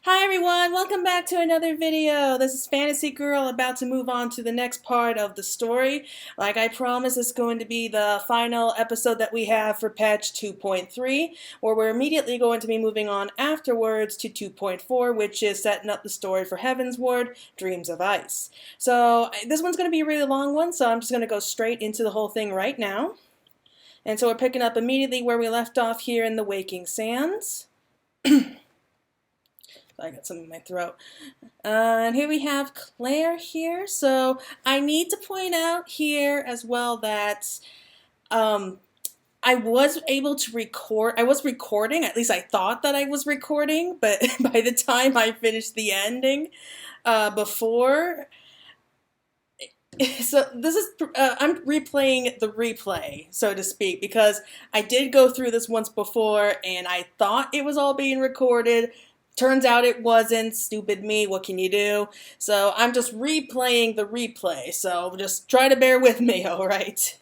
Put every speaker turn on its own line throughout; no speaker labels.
Hi everyone, welcome back to another video. This is Fantasy Girl about to move on to the next part of the story. Like I promised, it's going to be the final episode that we have for patch 2.3, where we're immediately going to be moving on afterwards to 2.4, which is setting up the story for Heavensward, Dreams of Ice. So this one's going to be a really long one, so I'm just going to go straight into the whole thing right now. And so we're picking up immediately where we left off here in the Waking Sands. I got something in my throat. And here we have Claire here. So I need to point out here as well that I was able to record. I was recording, at least I thought that I was recording, but by the time I finished the ending before. So this is, I'm replaying the replay, so to speak, because I did go through this once before and I thought it was all being recorded. Turns out it wasn't. Stupid me, what can you do? So I'm just replaying the replay, so just try to bear with me, alright?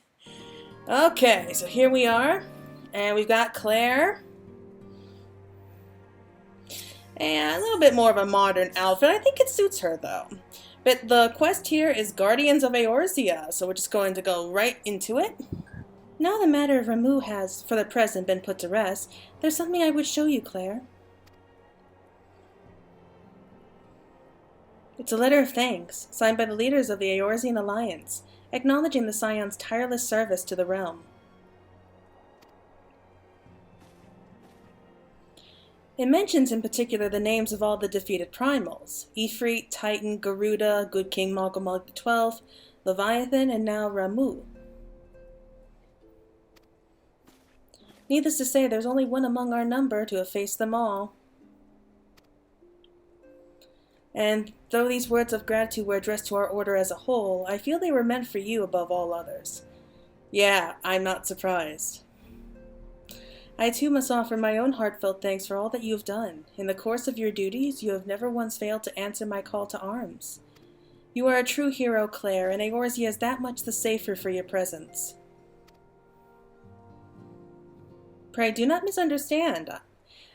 Okay, so here we are, and we've got Claire. And a little bit more of a modern outfit. I think it suits her, though. But the quest here is Guardians of Eorzea, so we're just going to go right into it. Now the matter of Ramu has, for the present, been put to rest, there's something I would show you, Claire. It's a letter of thanks, signed by the leaders of the Eorzean Alliance, acknowledging the Scion's tireless service to the realm. It mentions in particular the names of all the defeated primals, Ifrit, Titan, Garuda, Good King Malgamog XII, Leviathan, and now Ramu. Needless to say, there's only one among our number to have faced them all. And though these words of gratitude were addressed to our order as a whole, I feel they were meant for you above all others. Yeah, I'm not surprised. I too must offer my own heartfelt thanks for all that you have done. In the course of your duties, you have never once failed to answer my call to arms. You are a true hero, Claire, and Eorzea is that much the safer for your presence. Pray do not misunderstand.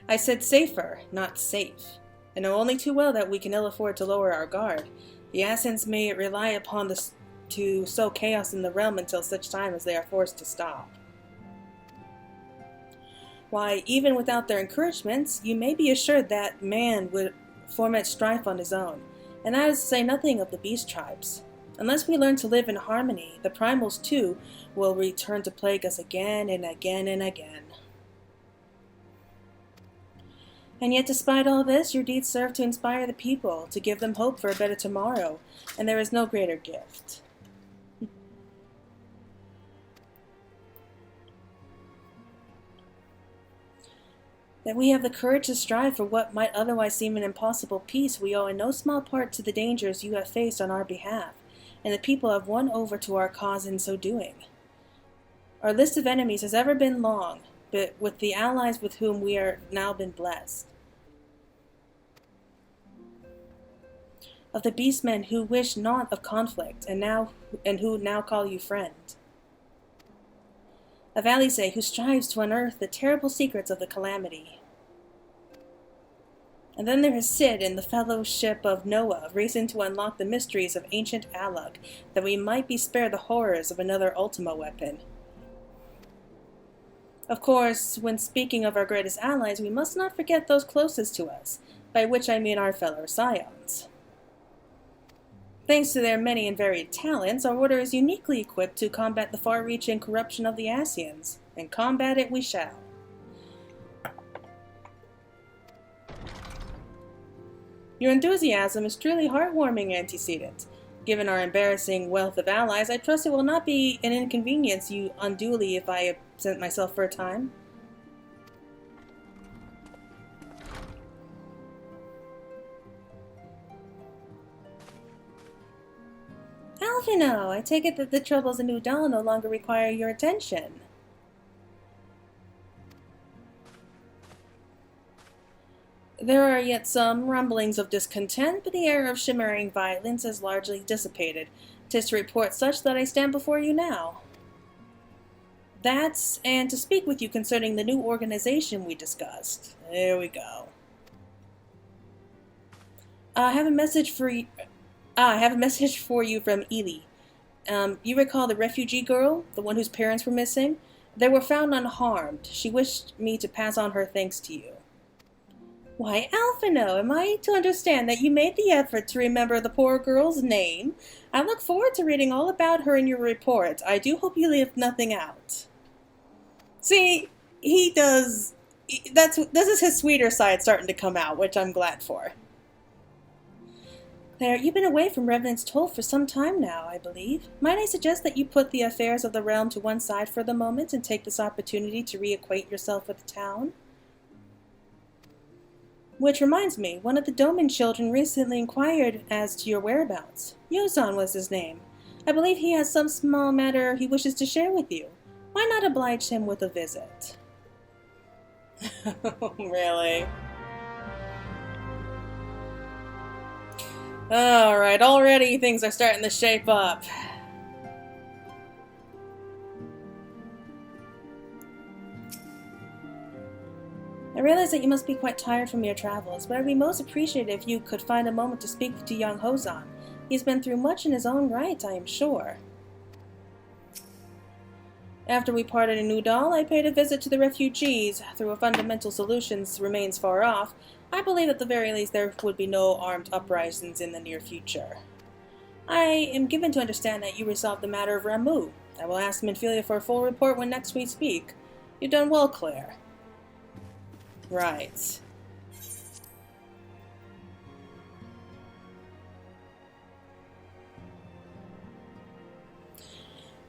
I said safer, not safe. I know only too well that we can ill afford to lower our guard. The Assassins may rely upon this to sow chaos in the realm until such time as they are forced to stop. Why, even without their encouragements, you may be assured that man would foment strife on his own, and that is to say nothing of the beast tribes. Unless we learn to live in harmony, the primals too will return to plague us again and again and again. And yet despite all this, your deeds serve to inspire the people, to give them hope for a better tomorrow, and there is no greater gift. That we have the courage to strive for what might otherwise seem an impossible peace we owe in no small part to the dangers you have faced on our behalf, and the people have won over to our cause in so doing. Our list of enemies has ever been long, but with the allies with whom we are now been blessed. Of the beastmen who wish naught of conflict, and who now call you friend. Of Alphinaud, who strives to unearth the terrible secrets of the calamity. And then there is Sid and the fellowship of Noah, racing to unlock the mysteries of ancient Alug, that we might be spared the horrors of another Ultima weapon. Of course, when speaking of our greatest allies, we must not forget those closest to us, by which I mean our fellow Scions. Thanks to their many and varied talents, our order is uniquely equipped to combat the far-reaching corruption of the Ascians, and combat it we shall. Your enthusiasm is truly heartwarming, antecedent. Given our embarrassing wealth of allies, I trust it will not be an inconvenience you unduly if I absent myself for a time. Alphinaud, I take it that the troubles in Udal no longer require your attention. There are yet some rumblings of discontent, but the air of shimmering violence is largely dissipated. 'Tis to report such that I stand before you now. That's, and to speak with you concerning the new organization we discussed. There we go. I have a message for you. I have a message for you from Ely. You recall the refugee girl, the one whose parents were missing? They were found unharmed. She wished me to pass on her thanks to you. Why, Alphinaud, am I to understand that you made the effort to remember the poor girl's name? I look forward to reading all about her in your report. I do hope you leave nothing out. See, he does... This is his sweeter side starting to come out, which I'm glad for. Claire, you've been away from Revenant's Toll for some time now, I believe. Might I suggest that you put the affairs of the realm to one side for the moment and take this opportunity to reacquaint yourself with the town? Which reminds me, one of the Doman children recently inquired as to your whereabouts. Eorzea was his name. I believe he has some small matter he wishes to share with you. Why not oblige him with a visit? Really? Alright, already things are starting to shape up. I realize that you must be quite tired from your travels, but I'd be most appreciative if you could find a moment to speak to young Hozan. He's been through much in his own right, I am sure. After we parted in Udall, I paid a visit to the refugees. Though a fundamental solution remains far off, I believe at the very least there would be no armed uprisings in the near future. I am given to understand that you resolved the matter of Ramu. I will ask Minfilia for a full report when next we speak. You've done well, Claire. Right.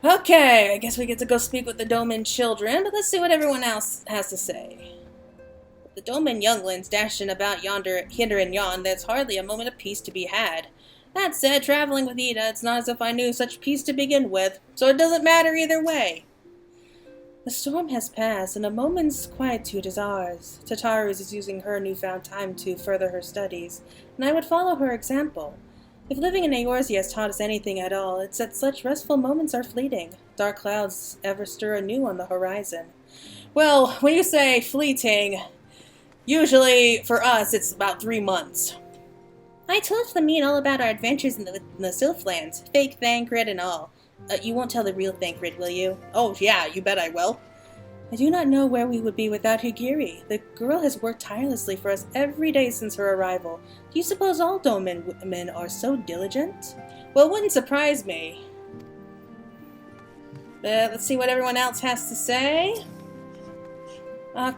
Okay, I guess we get to go speak with the Doman children, but let's see what everyone else has to say. With the Doman younglings dashing about yonder, hinder and yon, there's hardly a moment of peace to be had. That said, traveling with Ida, it's not as if I knew such peace to begin with, so it doesn't matter either way. The storm has passed, and a moment's quietude is ours. Tataris is using her newfound time to further her studies, and I would follow her example. If living in Eorzea has taught us anything at all, it's that such restful moments are fleeting. Dark clouds ever stir anew on the horizon. Well, when you say fleeting, usually for us it's about 3 months. I told Flamine all about our adventures in the Sylphlands, fake Thancred and all. You won't tell the real Thancred, will you? Oh yeah, you bet I will. I do not know where we would be without Higiri. The girl has worked tirelessly for us every day since her arrival. Do you suppose all Doman women are so diligent? Well, it wouldn't surprise me. Let's see what everyone else has to say.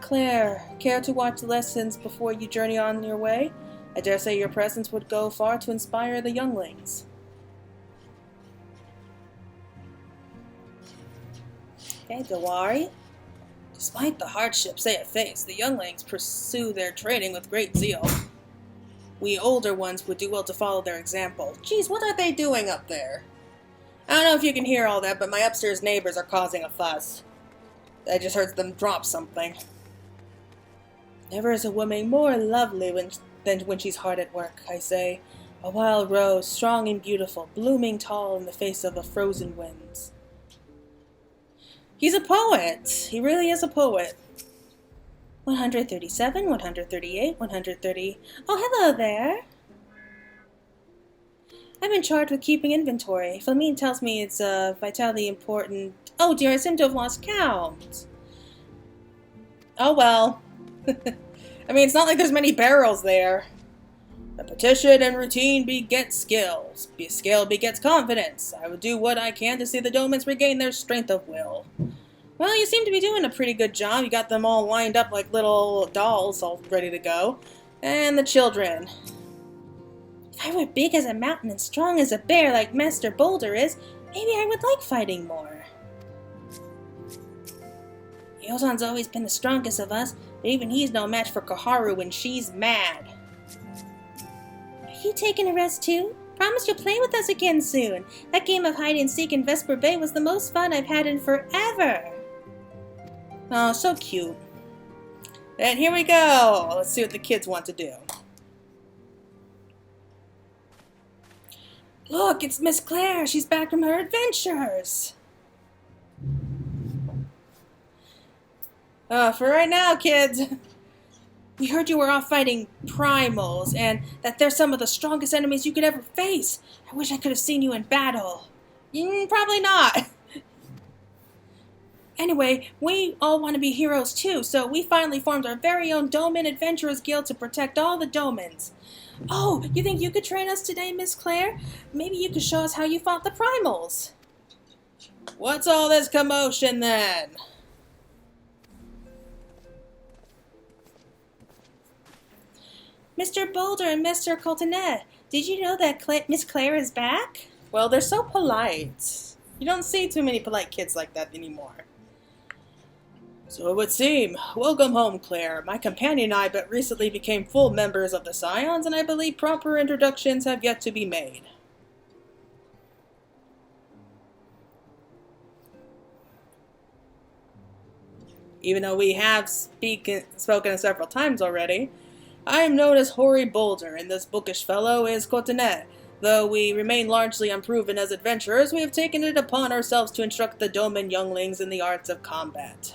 Claire, care to watch the lessons before you journey on your way? I dare say your presence would go far to inspire the younglings. Okay, Dawari. Despite the hardships they have faced, the younglings pursue their training with great zeal. We older ones would do well to follow their example. Geez, what are they doing up there? I don't know if you can hear all that, but my upstairs neighbors are causing a fuss. I just heard them drop something. Never is a woman more lovely than when she's hard at work, I say. A wild rose, strong and beautiful, blooming tall in the face of the frozen winds. He's a poet. He really is a poet. 137, 138, 130. Oh, hello there. I've been charged with keeping inventory. Flamine tells me it's vitally important. Oh dear, I seem to have lost count. Oh well. I mean, it's not like there's many barrels there. Repetition and routine begets skills. Skill begets confidence. I would do what I can to see the Domans regain their strength of will. Well, you seem to be doing a pretty good job. You got them all lined up like little dolls, all ready to go. And the children. If I were big as a mountain and strong as a bear like Master Boulder is, maybe I would like fighting more. Eorzea's always been the strongest of us, but even he's no match for Koharu when she's mad. Are you taking a rest too? Promise you'll play with us again soon. That game of hide and seek in Vesper Bay was the most fun I've had in forever. Oh, so cute. And here we go. Let's see what the kids want to do. Look, it's Miss Claire. She's back from her adventures. For right now, kids, We heard you were off fighting primals, and that they're some of the strongest enemies you could ever face. I wish I could have seen you in battle. Probably not. Anyway, we all want to be heroes too, so we finally formed our very own Doman Adventurers Guild to protect all the Domans. Oh, you think you could train us today, Miss Claire? Maybe you could show us how you fought the primals. What's all this commotion then? Mr. Boulder and Mr. Coltonet, did you know that Miss Claire is back? Well, they're so polite. You don't see too many polite kids like that anymore. So it would seem. Welcome home, Claire. My companion and I but recently became full members of the Scions, and I believe proper introductions have yet to be made. Even though we have spoken several times already, I am known as Hoary Boulder, and this bookish fellow is Courtenay. Though we remain largely unproven as adventurers, we have taken it upon ourselves to instruct the Doman younglings in the arts of combat.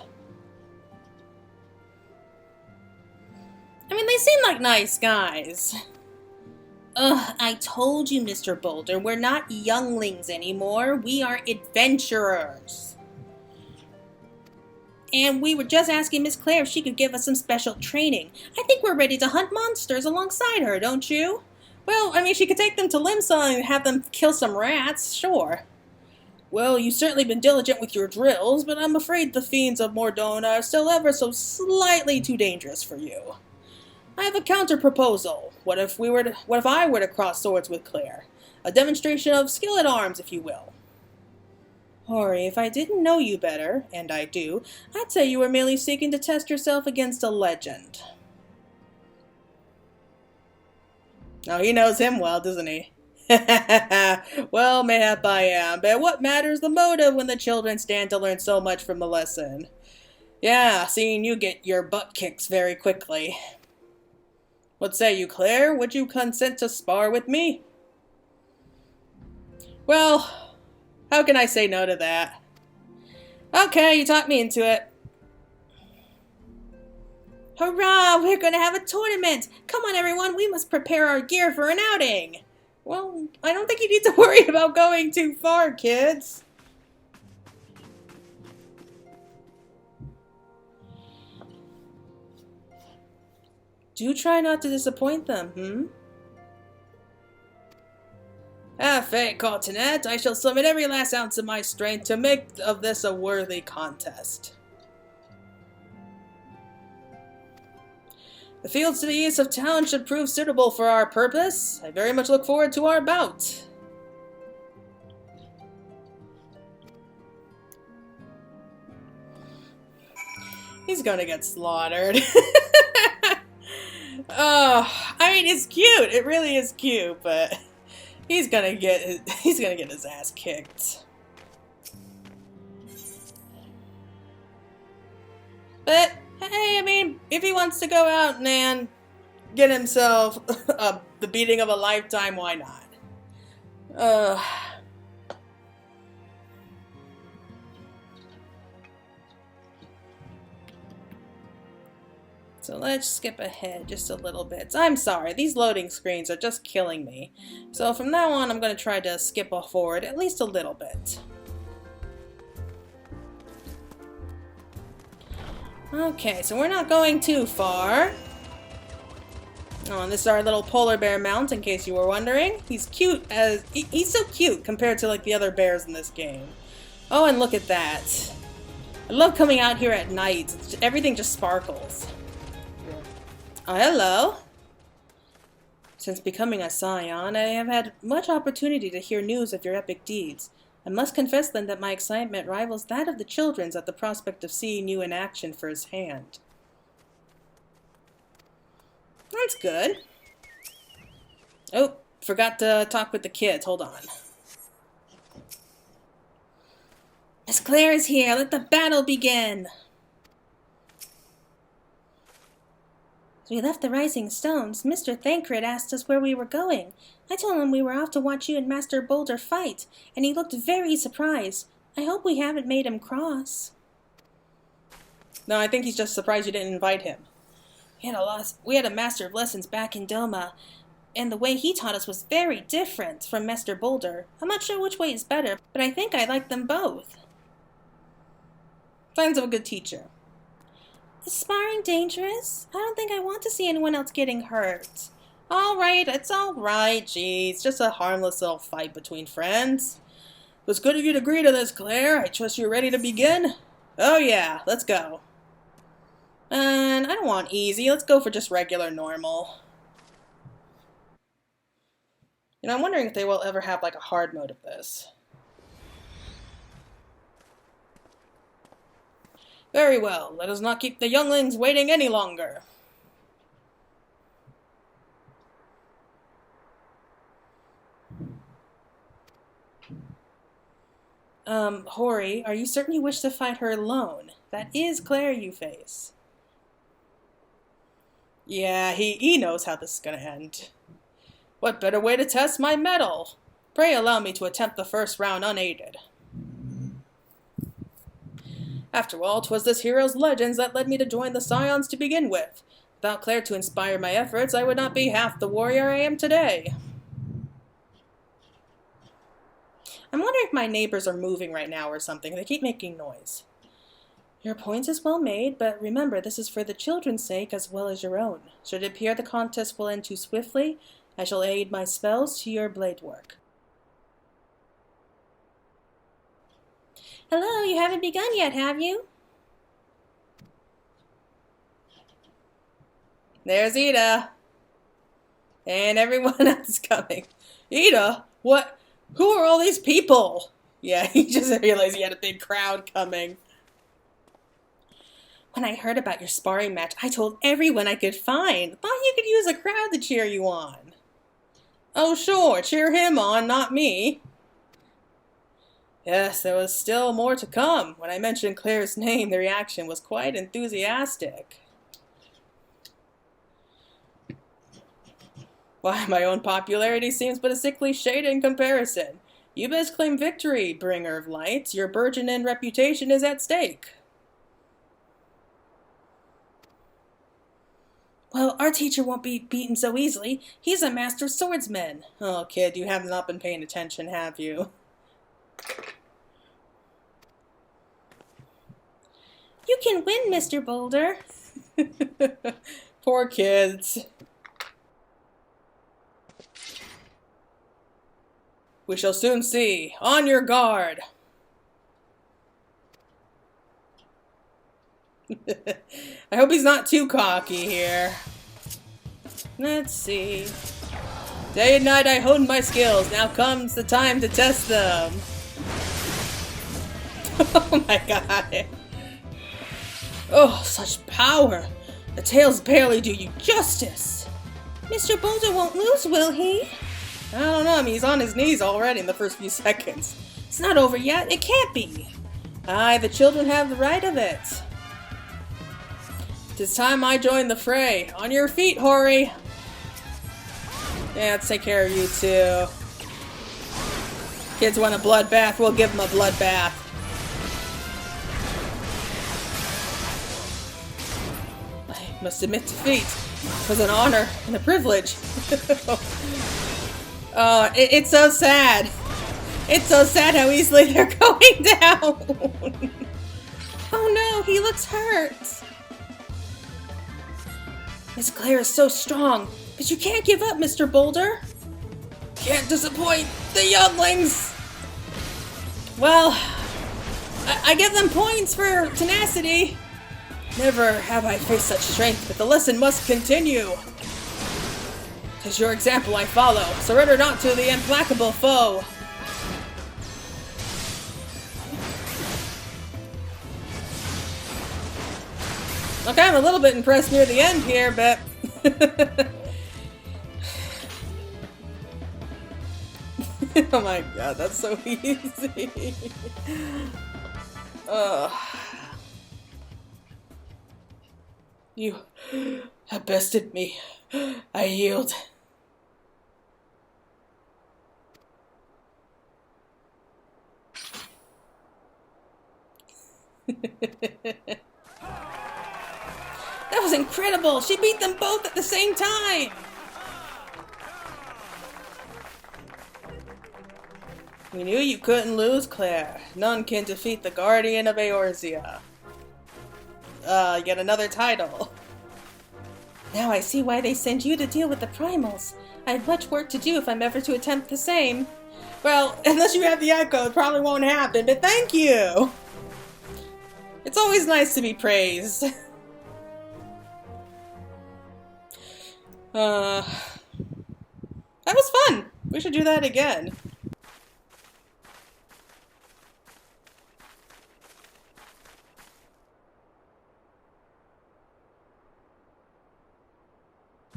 I mean, they seem like nice guys. Ugh, I told you, Mr. Boulder, we're not younglings anymore. We are adventurers. And we were just asking Miss Claire if she could give us some special training. I think we're ready to hunt monsters alongside her, don't you? Well, I mean, she could take them to Limsa and have them kill some rats, sure. Well, you've certainly been diligent with your drills, but I'm afraid the fiends of Mordona are still ever so slightly too dangerous for you. I have a counter-proposal. What if I were to cross swords with Claire? A demonstration of skill at arms, if you will. Hori, if I didn't know you better, and I do, I'd say you were merely seeking to test yourself against a legend. Oh, he knows him well, doesn't he? Well, mayhap I am, but what matters the motive when the children stand to learn so much from the lesson? Yeah, seeing you get your butt kicked very quickly. What say you, Claire? Would you consent to spar with me? Well, how can I say no to that? Okay, you talked me into it. Hurrah! We're going to have a tournament! Come on, everyone, we must prepare our gear for an outing! Well, I don't think you need to worry about going too far, kids. Do try not to disappoint them, Fate, Continent, I shall summon every last ounce of my strength to make of this a worthy contest. The fields to the east of town should prove suitable for our purpose. I very much look forward to our bout. He's gonna get slaughtered. Oh, I mean, it's cute. It really is cute, but he's gonna get his ass kicked. But hey, I mean, if he wants to go out and get himself the beating of a lifetime, why not? So let's skip ahead just a little bit. I'm sorry, these loading screens are just killing me. So from now on, I'm going to try to skip forward at least a little bit. Okay, so we're not going too far. Oh, and this is our little polar bear mount, in case you were wondering. He's cute as... He's so cute compared to, like, the other bears in this game. Oh, and look at that. I love coming out here at night. Everything just sparkles. Oh, hello. Since becoming a scion, I have had much opportunity to hear news of your epic deeds. I must confess then that my excitement rivals that of the children's at the prospect of seeing you in action firsthand. That's good. Oh, forgot to talk with the kids. Hold on. Miss Claire is here. Let the battle begin. As we left the Rising Stones, Mr. Thancred asked us where we were going. I told him we were off to watch you and Master Boulder fight, and he looked very surprised. I hope we haven't made him cross. No, I think he's just surprised you didn't invite him. We had a master of lessons back in Doma, and the way he taught us was very different from Master Boulder. I'm not sure which way is better, but I think I like them both. Signs of a good teacher. Is sparring dangerous? I don't think I want to see anyone else getting hurt. Alright, it's alright, geez. Just a harmless little fight between friends. It was good of you to agree to this, Claire. I trust you're ready to begin? Oh yeah, let's go. And I don't want easy. Let's go for just regular normal. You know, I'm wondering if they will ever have like a hard mode of this. Very well. Let us not keep the younglings waiting any longer. Hori, are you certain you wish to fight her alone? That is Claire you face. Yeah, he knows how this is gonna end. What better way to test my mettle? Pray allow me to attempt the first round unaided. After all, 'twas this hero's legends that led me to join the Scions to begin with. Without Claire to inspire my efforts, I would not be half the warrior I am today. I'm wondering if my neighbors are moving right now or something. They keep making noise. Your point is well made, but remember, this is for the children's sake as well as your own. Should it appear the contest will end too swiftly, I shall aid my spells to your blade work. Hello, you haven't begun yet, have you? There's Ida. And everyone else is coming. Ida? What? Who are all these people? Yeah, he just realized he had a big crowd coming. When I heard about your sparring match, I told everyone I could find. Thought you could use a crowd to cheer you on. Oh, sure, cheer him on, not me. Yes, there was still more to come. When I mentioned Claire's name, the reaction was quite enthusiastic. Why, my own popularity seems but a sickly shade in comparison. You best claim victory, bringer of light. Your burgeoning reputation is at stake. Well, our teacher won't be beaten so easily. He's a master swordsman. Oh, kid, you have not been paying attention, have you? You can win, Mr. Boulder. Poor kids. We shall soon see. On your guard. I hope he's not too cocky here. Let's see. Day and night I honed my skills. Now comes the time to test them. Oh my god. Oh, such power. The tails barely do you justice. Mr. Boulder won't lose, will he? I don't know. I mean, he's on his knees already in the first few seconds. It's not over yet. It can't be. Aye, the children have the right of it. Tis time I join the fray. On your feet, Hori. Yeah, let's take care of you too. Kids want a bloodbath, we'll give them a bloodbath. I must admit defeat. It was an honor and a privilege. It's so sad. It's so sad how easily they're going down. Oh no, he looks hurt. Miss Claire is so strong, but you can't give up, Mr. Boulder. Can't disappoint the younglings. Well, I give them points for tenacity. Never have I faced such strength, but the lesson must continue. 'Tis your example I follow. Surrender not to the implacable foe. Okay, I'm a little bit impressed near the end here, but... Oh my god, that's so easy. You have bested me. I yield. That was was incredible! She beat them both at the same time! We knew you couldn't lose, Claire. None can defeat the Guardian of Eorzea. Yet another title. Now I see why they send you to deal with the primals. I have much work to do if I'm ever to attempt the same. Well, unless you have the echo, it probably won't happen, but thank you! It's always nice to be praised. That was fun! We should do that again.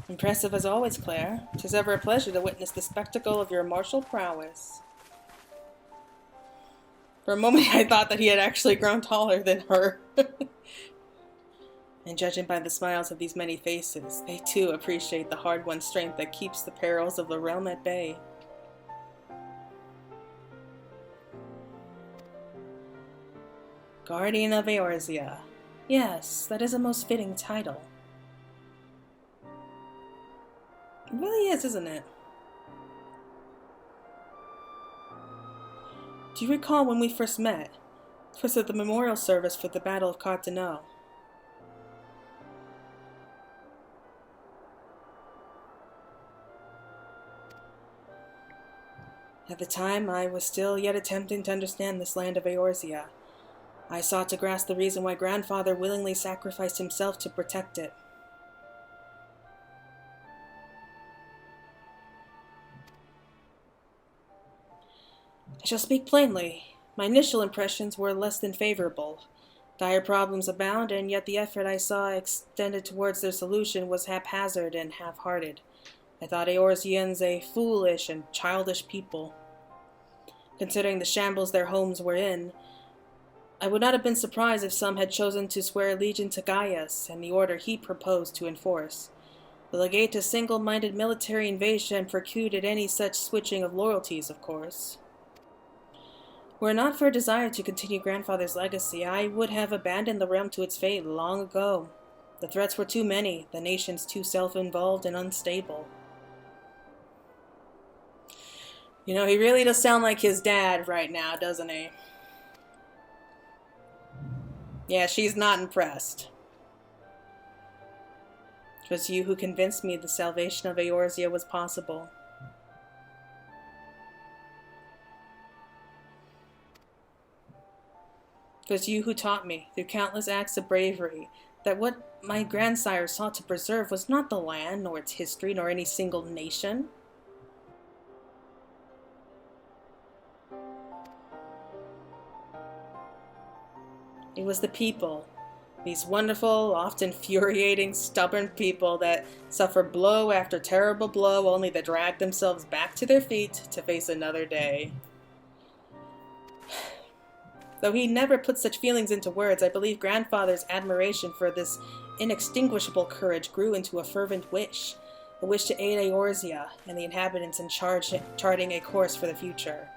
Impressive as always, Claire. 'Tis ever a pleasure to witness the spectacle of your martial prowess. For a moment I thought that he had actually grown taller than her. And judging by the smiles of these many faces, they too appreciate the hard-won strength that keeps the perils of the realm at bay. Guardian of Eorzea. Yes, that is a most fitting title. It really is, isn't it? Do you recall when we first met? It was at the memorial service for the Battle of Alphinaud. At the time, I was still yet attempting to understand this land of Eorzea. I sought to grasp the reason why grandfather willingly sacrificed himself to protect it. I shall speak plainly. My initial impressions were less than favorable. Dire problems abound, and yet the effort I saw extended towards their solution was haphazard and half-hearted. I thought Eorzeans a foolish and childish people. Considering the shambles their homes were in, I would not have been surprised if some had chosen to swear allegiance to Gaius and the order he proposed to enforce. The legate's single-minded military invasion precluded any such switching of loyalties, of course. Were it not for a desire to continue grandfather's legacy, I would have abandoned the realm to its fate long ago. The threats were too many, the nations too self-involved and unstable. You know, he really does sound like his dad right now, doesn't he? Yeah, she's not impressed. It was you who convinced me the salvation of Eorzea was possible. It was you who taught me, through countless acts of bravery, that what my grandsire sought to preserve was not the land, nor its history, nor any single nation. It was the people, these wonderful, often infuriating, stubborn people that suffer blow after terrible blow only to drag themselves back to their feet to face another day. Though he never put such feelings into words, I believe grandfather's admiration for this inextinguishable courage grew into a fervent wish, a wish to aid Eorzea and the inhabitants in charting a course for the future.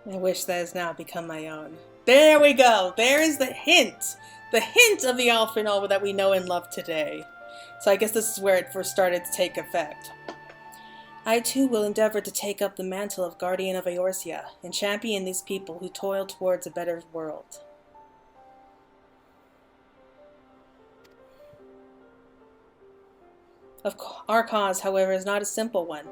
I wish that has now become my own. There we go! There is the hint! The hint of the Alphinaud that we know and love today. So I guess this is where it first started to take effect. I too will endeavor to take up the mantle of Guardian of Eorzea and champion these people who toil towards a better world. Our cause, however, is not a simple one.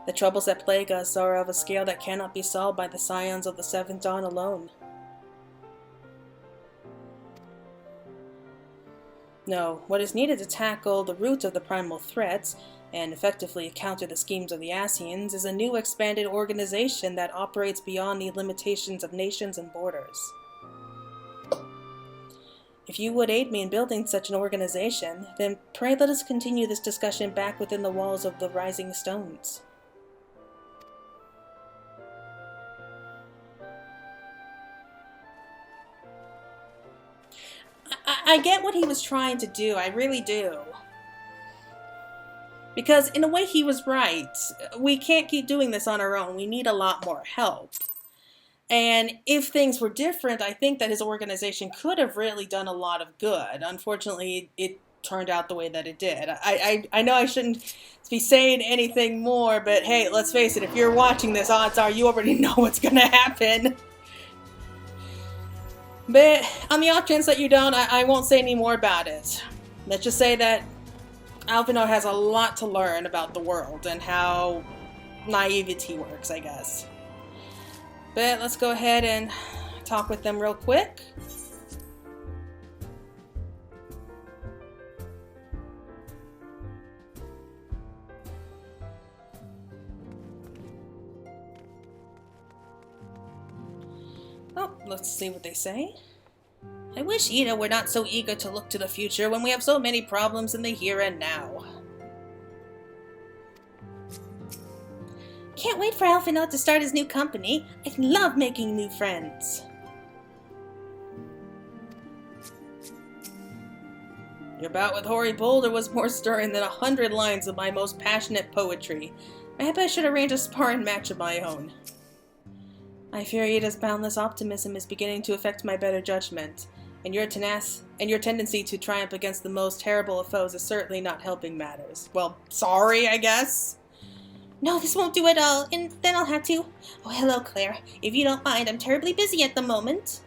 The troubles that plague us are of a scale that cannot be solved by the scions of the Seventh Dawn alone. No, what is needed to tackle the root of the primal threats, and effectively counter the schemes of the Ascians, is a new expanded organization that operates beyond the limitations of nations and borders. If you would aid me in building such an organization, then pray let us continue this discussion back within the walls of the Rising Stones. I get what he was trying to do, I really do. Because in a way he was right. We can't keep doing this on our own. We need a lot more help. And if things were different, I think that his organization could have really done a lot of good. Unfortunately, it turned out the way that it did. I know I shouldn't be saying anything more, but hey, let's face it, if you're watching this, odds are you already know what's going to happen. But on the off chance that you don't, I won't say any more about it. Let's just say that Alphinaud has a lot to learn about the world and how naivety works, I guess. But let's go ahead and talk with them real quick. Oh, let's see what they say. I wish Ida were not so eager to look to the future when we have so many problems in the here and now. Can't wait for Alphinaud to start his new company. I love making new friends. Your bout with Hoary Boulder was more stirring than 100 lines of my most passionate poetry. Maybe I should arrange a sparring match of my own. I fear Ida's boundless optimism is beginning to affect my better judgment, and your tendency to triumph against the most terrible of foes is certainly not helping matters. Well, sorry, I guess. No, this won't do at all, and then I'll have to... Oh, hello, Claire. If you don't mind, I'm terribly busy at the moment.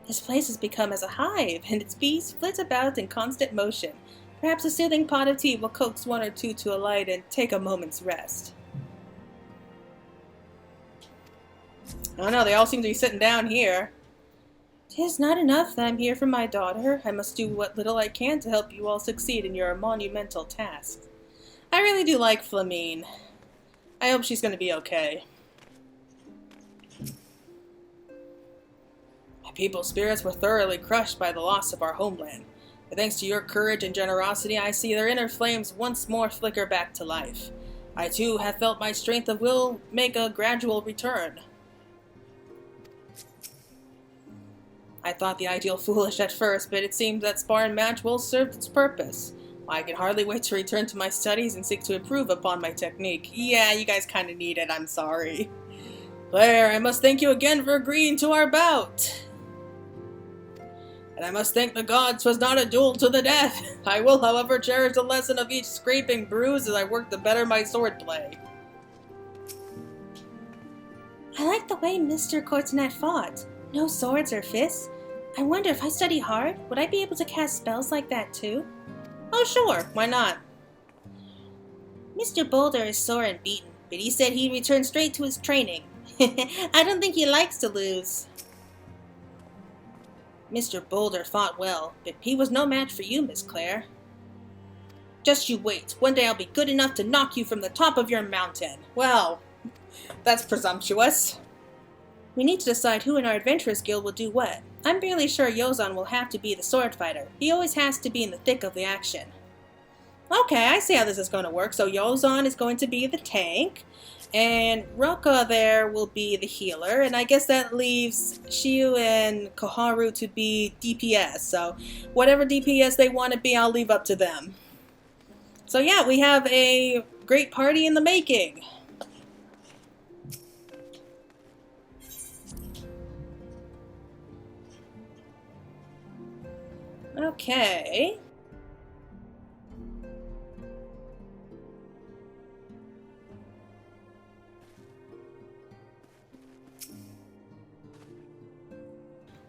This place has become as a hive, and its bees flit about in constant motion. Perhaps a soothing pot of tea will coax one or two to alight and take a moment's rest. Oh no, they all seem to be sitting down here. 'Tis not enough that I'm here for my daughter. I must do what little I can to help you all succeed in your monumental task. I really do like Flamine. I hope she's going to be okay. My people's spirits were thoroughly crushed by the loss of our homeland. But thanks to your courage and generosity, I see their inner flames once more flicker back to life. I too have felt my strength of will make a gradual return. I thought the ideal foolish at first, but it seems that sparring match will serve its purpose. I can hardly wait to return to my studies and seek to improve upon my technique. Yeah, you guys kind of need it, I'm sorry. Claire, I must thank you again for agreeing to our bout. And I must thank the gods 'twas not a duel to the death. I will, however, cherish the lesson of each scraping bruise as I work to better my swordplay. I like the way Mr. Courtenay fought. No swords or fists. I wonder if I study hard, would I be able to cast spells like that too? Oh sure, why not? Mr. Boulder is sore and beaten, but he said he'd return straight to his training. I don't think he likes to lose. Mr. Boulder fought well, but he was no match for you, Miss Claire. Just you wait. One day I'll be good enough to knock you from the top of your mountain. Well, that's presumptuous. We need to decide who in our adventurers guild will do what. I'm barely sure Eorzea will have to be the sword fighter. He always has to be in the thick of the action. Okay, I see how this is going to work. So Eorzea is going to be the tank, and Roka there will be the healer, and I guess that leaves Shiu and Koharu to be DPS. So whatever DPS they want to be, I'll leave up to them. So yeah, we have a great party in the making. Okay.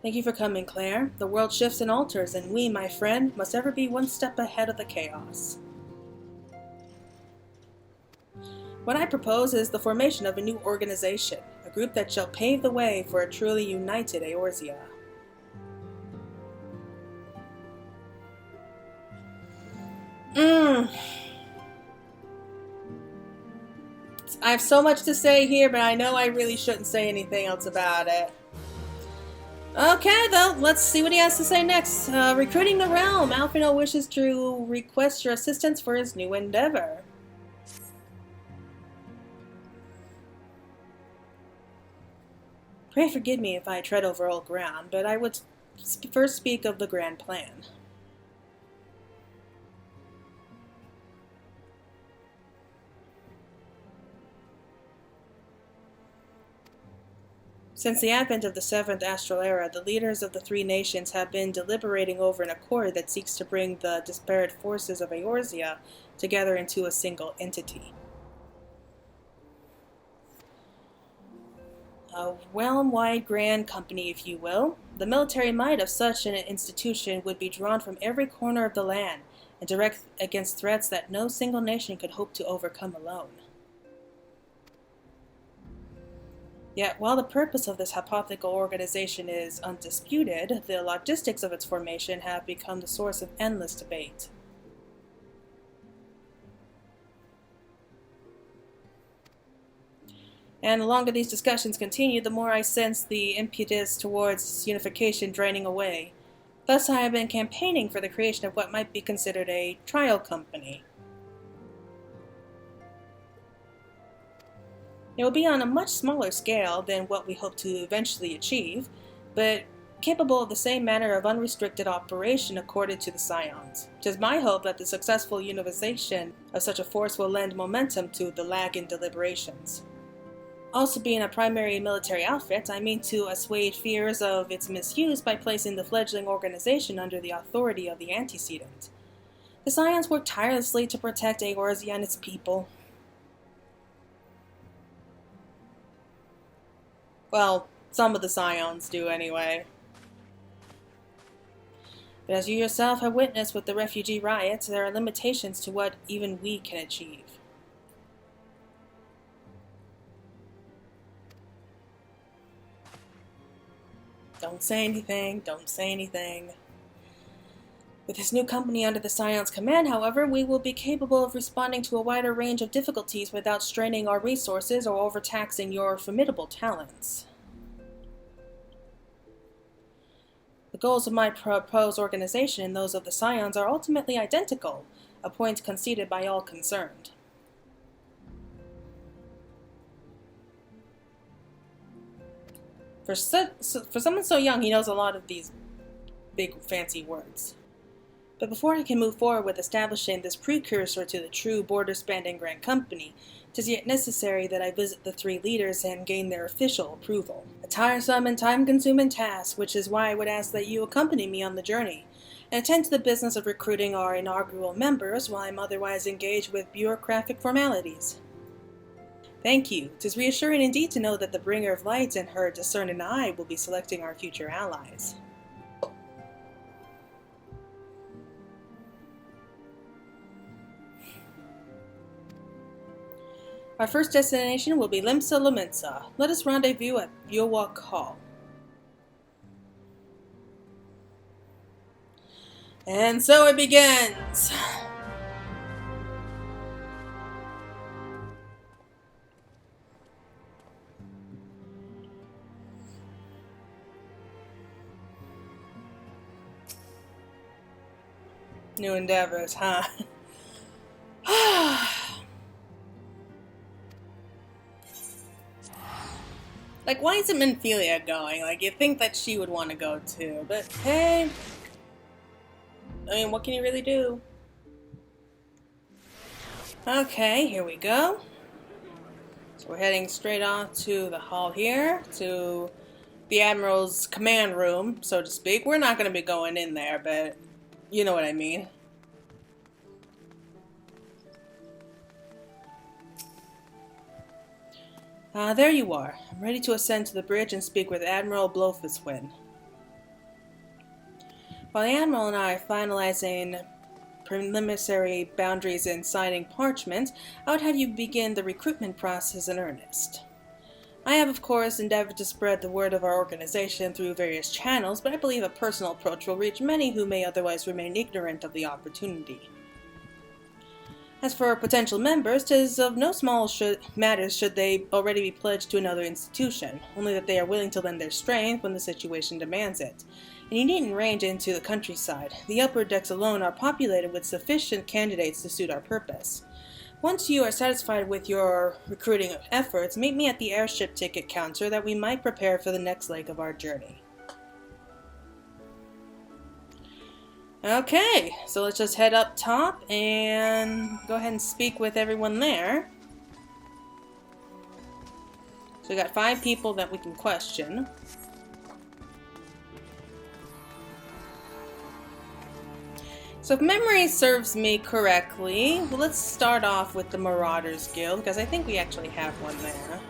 Thank you for coming, Claire. The world shifts and alters, and we, my friend, must ever be one step ahead of the chaos. What I propose is the formation of a new organization, a group that shall pave the way for a truly united Eorzea. I have so much to say here, but I know I really shouldn't say anything else about it. Okay, though, let's see what he has to say next. Recruiting the realm. Alphinaud wishes to request your assistance for his new endeavor. Pray forgive me if I tread over old ground, but I would first speak of the grand plan. Since the advent of the 7th astral era, the leaders of the three nations have been deliberating over an accord that seeks to bring the disparate forces of Eorzea together into a single entity. A realm-wide grand company, if you will. The military might of such an institution would be drawn from every corner of the land and direct against threats that no single nation could hope to overcome alone. Yet, while the purpose of this hypothetical organization is undisputed, the logistics of its formation have become the source of endless debate. And the longer these discussions continue, the more I sense the impetus towards unification draining away. Thus, I have been campaigning for the creation of what might be considered a trial company. It will be on a much smaller scale than what we hope to eventually achieve, but capable of the same manner of unrestricted operation accorded to the Scions. It is my hope that the successful unification of such a force will lend momentum to the lag in deliberations. Also, being a primary military outfit, I mean to assuage fears of its misuse by placing the fledgling organization under the authority of the antecedent. The Scions work tirelessly to protect Eorzea and its people. Well, some of the Scions do anyway. But as you yourself have witnessed with the refugee riots, there are limitations to what even we can achieve. Don't say anything, don't say anything. With this new company under the Scion's command, however, we will be capable of responding to a wider range of difficulties without straining our resources or overtaxing your formidable talents. The goals of my proposed organization and those of the Scions are ultimately identical, a point conceded by all concerned. For someone so young, he knows a lot of these big fancy words. But before I can move forward with establishing this precursor to the true border-spanning grand company, it is yet necessary that I visit the three leaders and gain their official approval. A tiresome and time-consuming task, which is why I would ask that you accompany me on the journey, and attend to the business of recruiting our inaugural members while I am otherwise engaged with bureaucratic formalities. Thank you. It is reassuring indeed to know that the bringer of light and her discerning eye will be selecting our future allies. Our first destination will be Limsa Lominsa. Let us rendezvous at Bulwark Hall. And so it begins! New endeavors, huh? Like, why isn't Minfilia going? Like, you'd think that she would want to go too, but hey, I mean, what can you really do? Okay, here we go. So we're heading straight on to the hall here, to the Admiral's command room, so to speak. We're not going to be going in there, but you know what I mean. There you are. I'm ready to ascend to the bridge and speak with Admiral Blofuswin. While the Admiral and I are finalizing preliminary boundaries and signing parchments, I would have you begin the recruitment process in earnest. I have, of course, endeavored to spread the word of our organization through various channels, but I believe a personal approach will reach many who may otherwise remain ignorant of the opportunity. As for potential members, 'tis of no small matter should they already be pledged to another institution, only that they are willing to lend their strength when the situation demands it. And you needn't range into the countryside. The upper decks alone are populated with sufficient candidates to suit our purpose. Once you are satisfied with your recruiting efforts, meet me at the airship ticket counter that we might prepare for the next leg of our journey. Okay, so let's just head up top and go ahead and speak with everyone there. So we got 5 people that we can question. So if memory serves me correctly, well, let's start off with the Marauders Guild, because I think we actually have one there.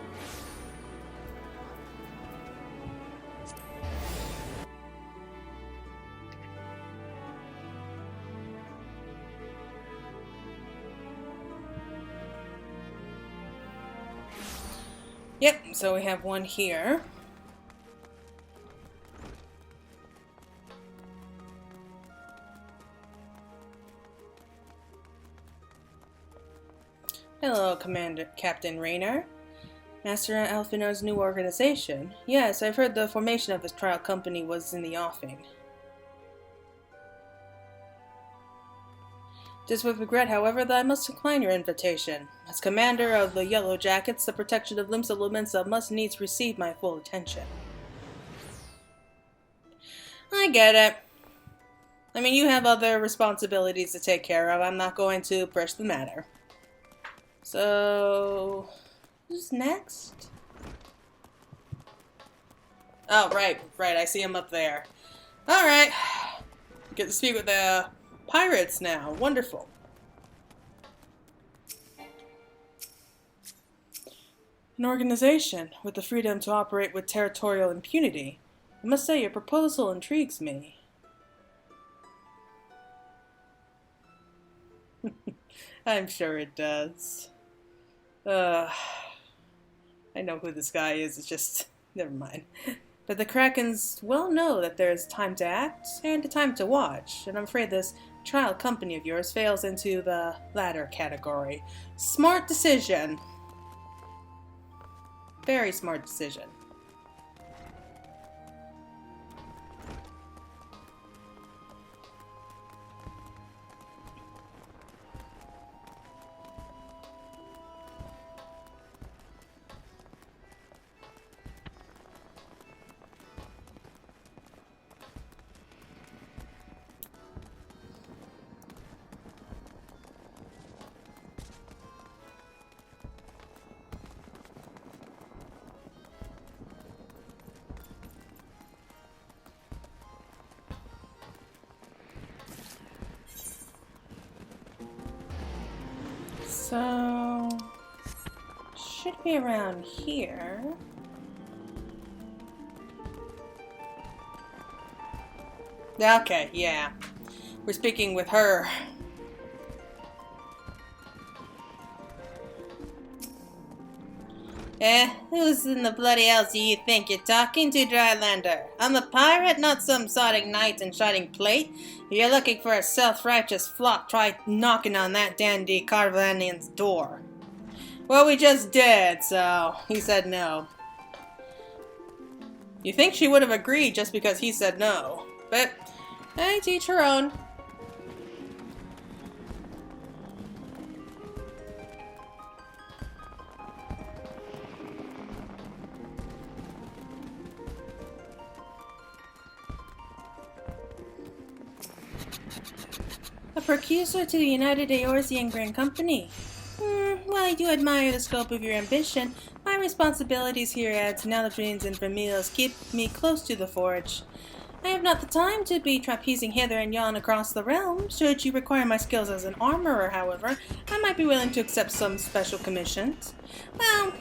Yep, so we have one here. Hello, Captain Raynor. Master Alphinaud's new organization. Yes, I've heard the formation of this trial company was in the offing. It is with regret, however, that I must decline your invitation. As commander of the Yellow Jackets, the protection of Limsa Lumensa must needs receive my full attention. I get it. I mean, you have other responsibilities to take care of. I'm not going to push the matter. So, who's next? Oh, right, I see him up there. Alright. Get to speak with the pirates now. Wonderful. An organization with the freedom to operate with territorial impunity. I must say, your proposal intrigues me. I'm sure it does. I know who this guy is, it's just... never mind. But the Krakens well know that there's time to act and a time to watch, and I'm afraid this trial company of yours fails into the latter category. Smart decision. Very smart decision. So, should be around here. Okay, yeah. We're speaking with her. Who's in the bloody hell do you think you're talking to, Drylander? I'm a pirate, not some sodding knight in shining plate. If you're looking for a self-righteous flop, try knocking on that dandy Carvalanian's door. Well, we just did, so he said no. You think she would have agreed just because he said no. But, hey, to each her own. A precursor to the United Eorzean Grand Company. While I do admire the scope of your ambition, my responsibilities here at Nalatrines and Vermilios keep me close to the forge. I have not the time to be trapezing hither and yon across the realm. Should you require my skills as an armorer, however, I might be willing to accept some special commissions. Well,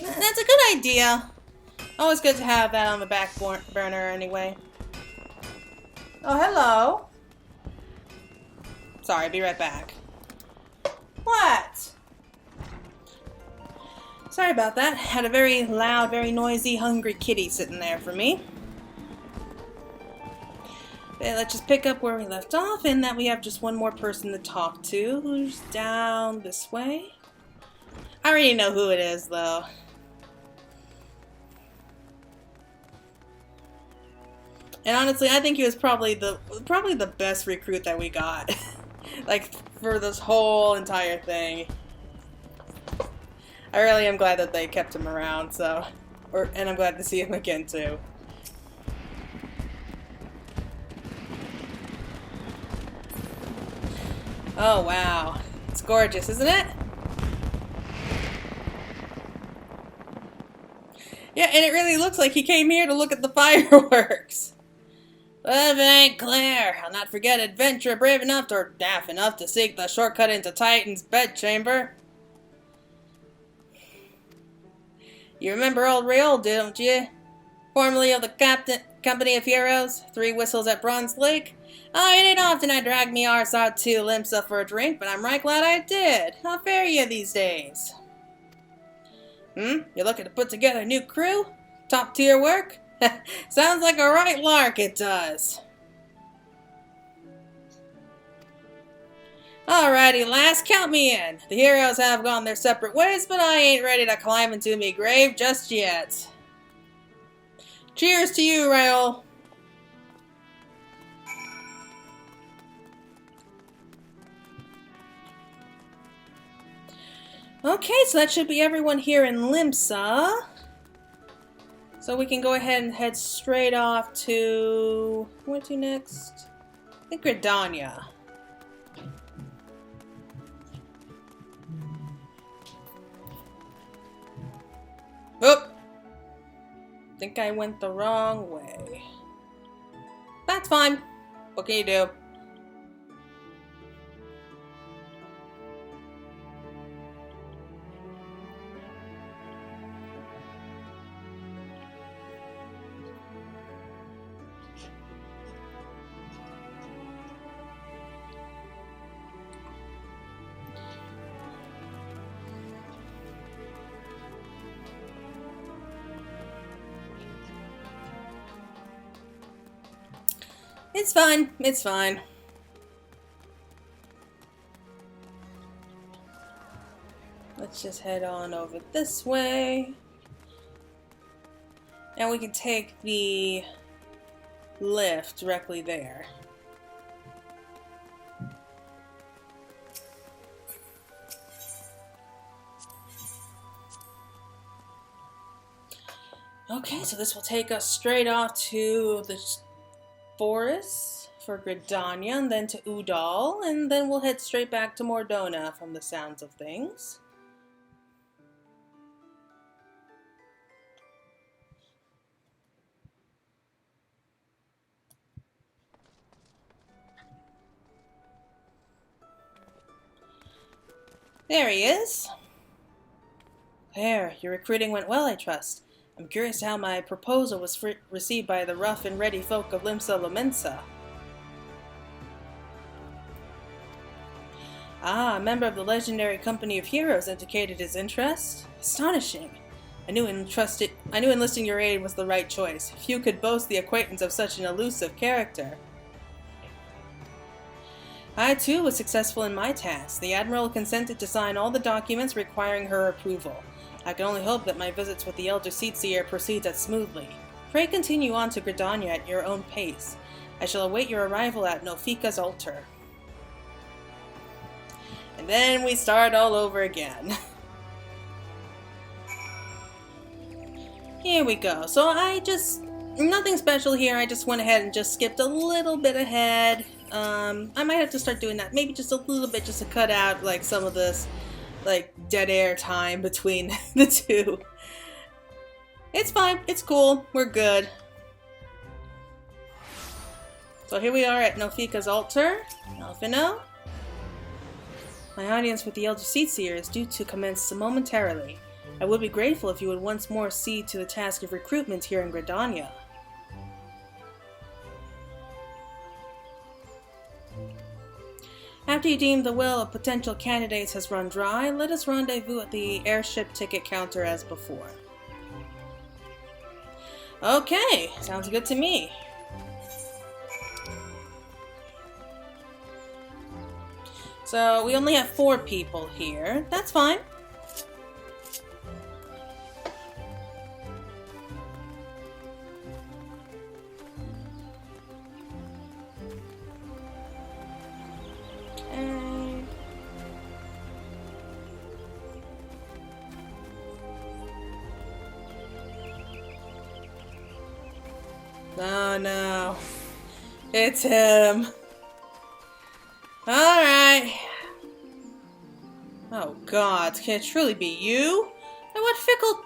that's a good idea. Always good to have that on the back burner anyway. Oh, hello. Sorry, be right back. What? Sorry about that. Had a very loud, very noisy, hungry kitty sitting there for me. Okay, let's just pick up where we left off, and that we have just one more person to talk to, who's down this way. I already know who it is, though. And honestly, I think he was probably the best recruit that we got. Like, for this whole entire thing. I really am glad that they kept him around, so... and I'm glad to see him again, too. Oh, wow. It's gorgeous, isn't it? Yeah, and it really looks like he came here to look at the fireworks. But if it ain't clear, I'll not forget adventure brave enough or daft enough to seek the shortcut into Titan's bedchamber. You remember old Raoul, don't you? Formerly of the Company of Heroes, 3 Whistles at Bronze Lake. Oh, it ain't often I drag me arse out to Limsa for a drink, but I'm right glad I did. How fare you these days? You looking to put together a new crew? Top tier work? Sounds like a right lark, it does. Alrighty, lass, count me in. The heroes have gone their separate ways, but I ain't ready to climb into me grave just yet. Cheers to you, Raoul. Okay, so that should be everyone here in Limsa. So we can go ahead and head straight off to... Where to next? I think Gridania. Oop! I think I went the wrong way. That's fine. What can you do? It's fine. It's fine. Let's just head on over this way. And we can take the lift directly there. Okay, so this will take us straight off to the forest for Gridania, and then to Udal, and then we'll head straight back to Mordona from the sounds of things. There he is. There, your recruiting went well, I trust. I'm curious how my proposal was received by the rough and ready folk of Limsa Lomensa. Ah, a member of the legendary Company of Heroes indicated his interest. Astonishing. I knew enlisting your aid was the right choice. Few could boast the acquaintance of such an elusive character. I, too, was successful in my task. The Admiral consented to sign all the documents requiring her approval. I can only hope that my visits with the Elder Seatseer proceeds as smoothly. Pray continue on to Gridania at your own pace. I shall await your arrival at Nofika's altar. And then we start all over again. Here we go. So nothing special here. I just went ahead and just skipped a little bit ahead. I might have to start doing that. Maybe just a little bit just to cut out like some of this like dead air time between the two. It's fine. It's cool. We're good. So here we are at Nofika's altar. Alphinaud. My audience with the Elder Seatseer is due to commence momentarily. I would be grateful if you would once more see to the task of recruitment here in Gridania. After you deem the well of potential candidates has run dry, let us rendezvous at the airship ticket counter as before. Okay, sounds good to me. So we only have 4 people here. That's fine. Oh no, it's him. Alright. Oh god, can it truly be you? And what fickle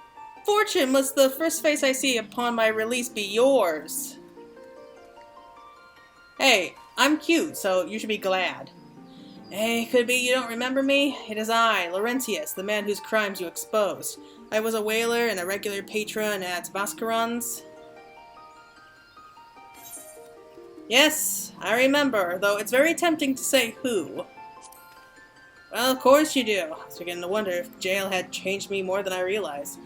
fortune must the first face I see upon my release be yours. Hey, I'm cute, so you should be glad. Hey, could be you don't remember me? It is I, Laurentius, the man whose crimes you exposed. I was a whaler and a regular patron at Mascaron's. Yes, I remember, though it's very tempting to say who. Well, of course you do. I was beginning to wonder if jail had changed me more than I realized.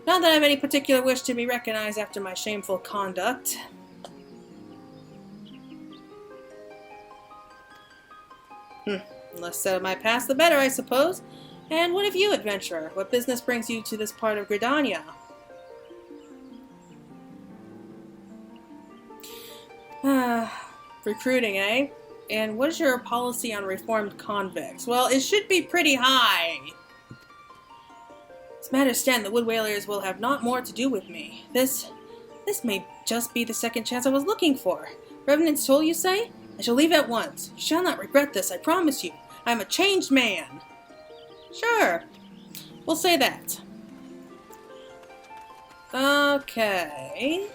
Not that I have any particular wish to be recognized after my shameful conduct. The less said of my past, the better, I suppose. And what of you, adventurer? What business brings you to this part of Gridania? Recruiting, eh? And what is your policy on reformed convicts? Well, it should be pretty high. This matter stand, the wood whalers will have not more to do with me. This may just be the second chance I was looking for. Revenant's toll, you say? I shall leave at once. You shall not regret this, I promise you. I am a changed man. Sure. We'll say that. Okay.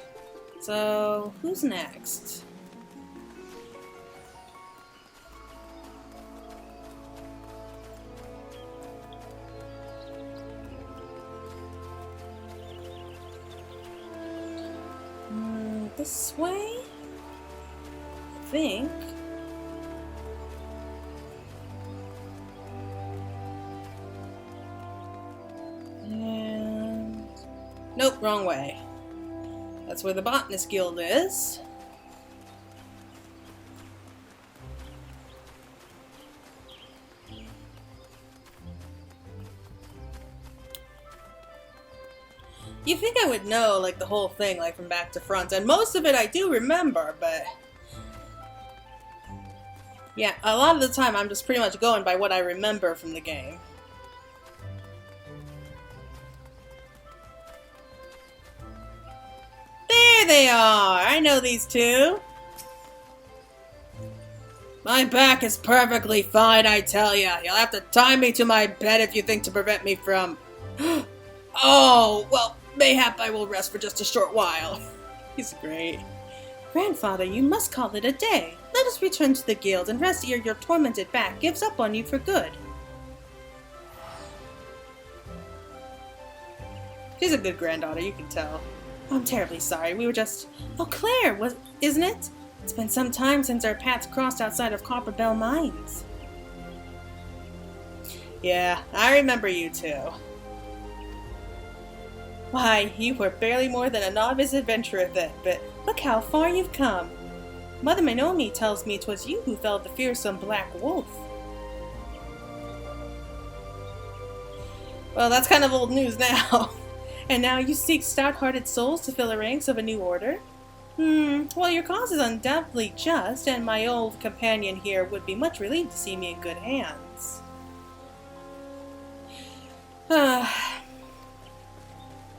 So, who's next? This way? I think. And... nope, wrong way. That's where the Botanist Guild is. You think I would know, like, the whole thing, like, from back to front, and most of it I do remember, but... yeah, a lot of the time I'm just pretty much going by what I remember from the game. There they are! I know these two! My back is perfectly fine, I tell ya. You'll have to tie me to my bed if you think to prevent me from... oh, well, mayhap I will rest for just a short while. He's great. Grandfather, you must call it a day. Let us return to the guild and rest ere your tormented back gives up on you for good. She's a good granddaughter, you can tell. Oh, I'm terribly sorry. We were just... oh, Claire, isn't it? It's been some time since our paths crossed outside of Copperbell Mines. Yeah, I remember you too. Why, you were barely more than a novice adventurer then, but look how far you've come. Mother Minomi tells me 'twas you who felled the fearsome black wolf. Well, that's kind of old news now. And now you seek stout-hearted souls to fill the ranks of a new order? Well, your cause is undoubtedly just, and my old companion here would be much relieved to see me in good hands.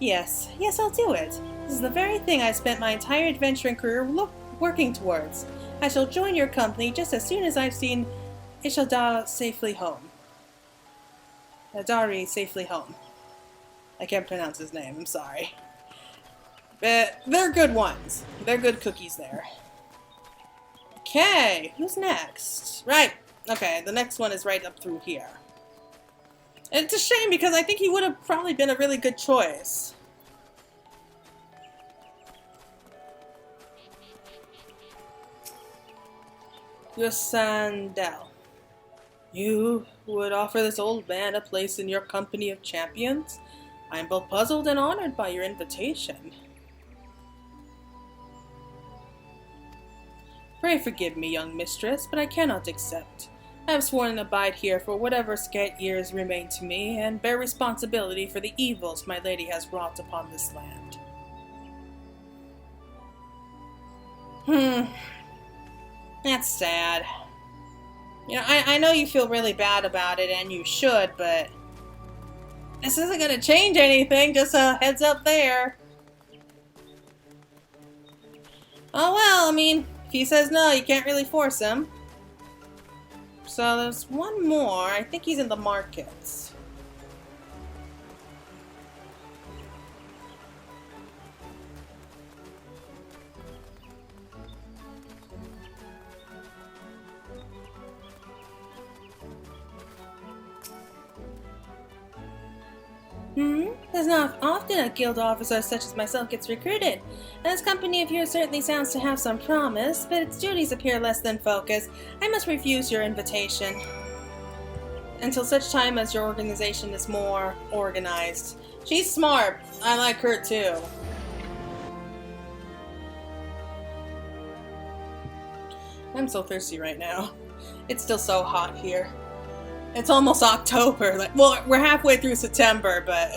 Yes, I'll do it. This is the very thing I spent my entire adventuring career working towards. I shall join your company just as soon as I've seen Ishaldar safely home. Dari safely home. I can't pronounce his name, I'm sorry. But they're good ones. They're good cookies there. Okay, who's next? Right, okay, the next one is right up through here. It's a shame because I think he would have probably been a really good choice. Sandel. You would offer this old man a place in your company of champions? I am both puzzled and honored by your invitation. Pray forgive me, young mistress, but I cannot accept. I have sworn to abide here for whatever scant years remain to me, and bear responsibility for the evils my lady has wrought upon this land. That's sad. You know, I know you feel really bad about it, and you should, but this isn't going to change anything, just a heads up there. Oh well, I mean, if he says no, you can't really force him. So there's one more. I think he's in the markets. There's not often a guild officer such as myself gets recruited, and this company of yours certainly sounds to have some promise, but its duties appear less than focused. I must refuse your invitation until such time as your organization is more organized. She's smart. I like her too. I'm so thirsty right now. It's still so hot here. It's almost October. Like, well, we're halfway through September, but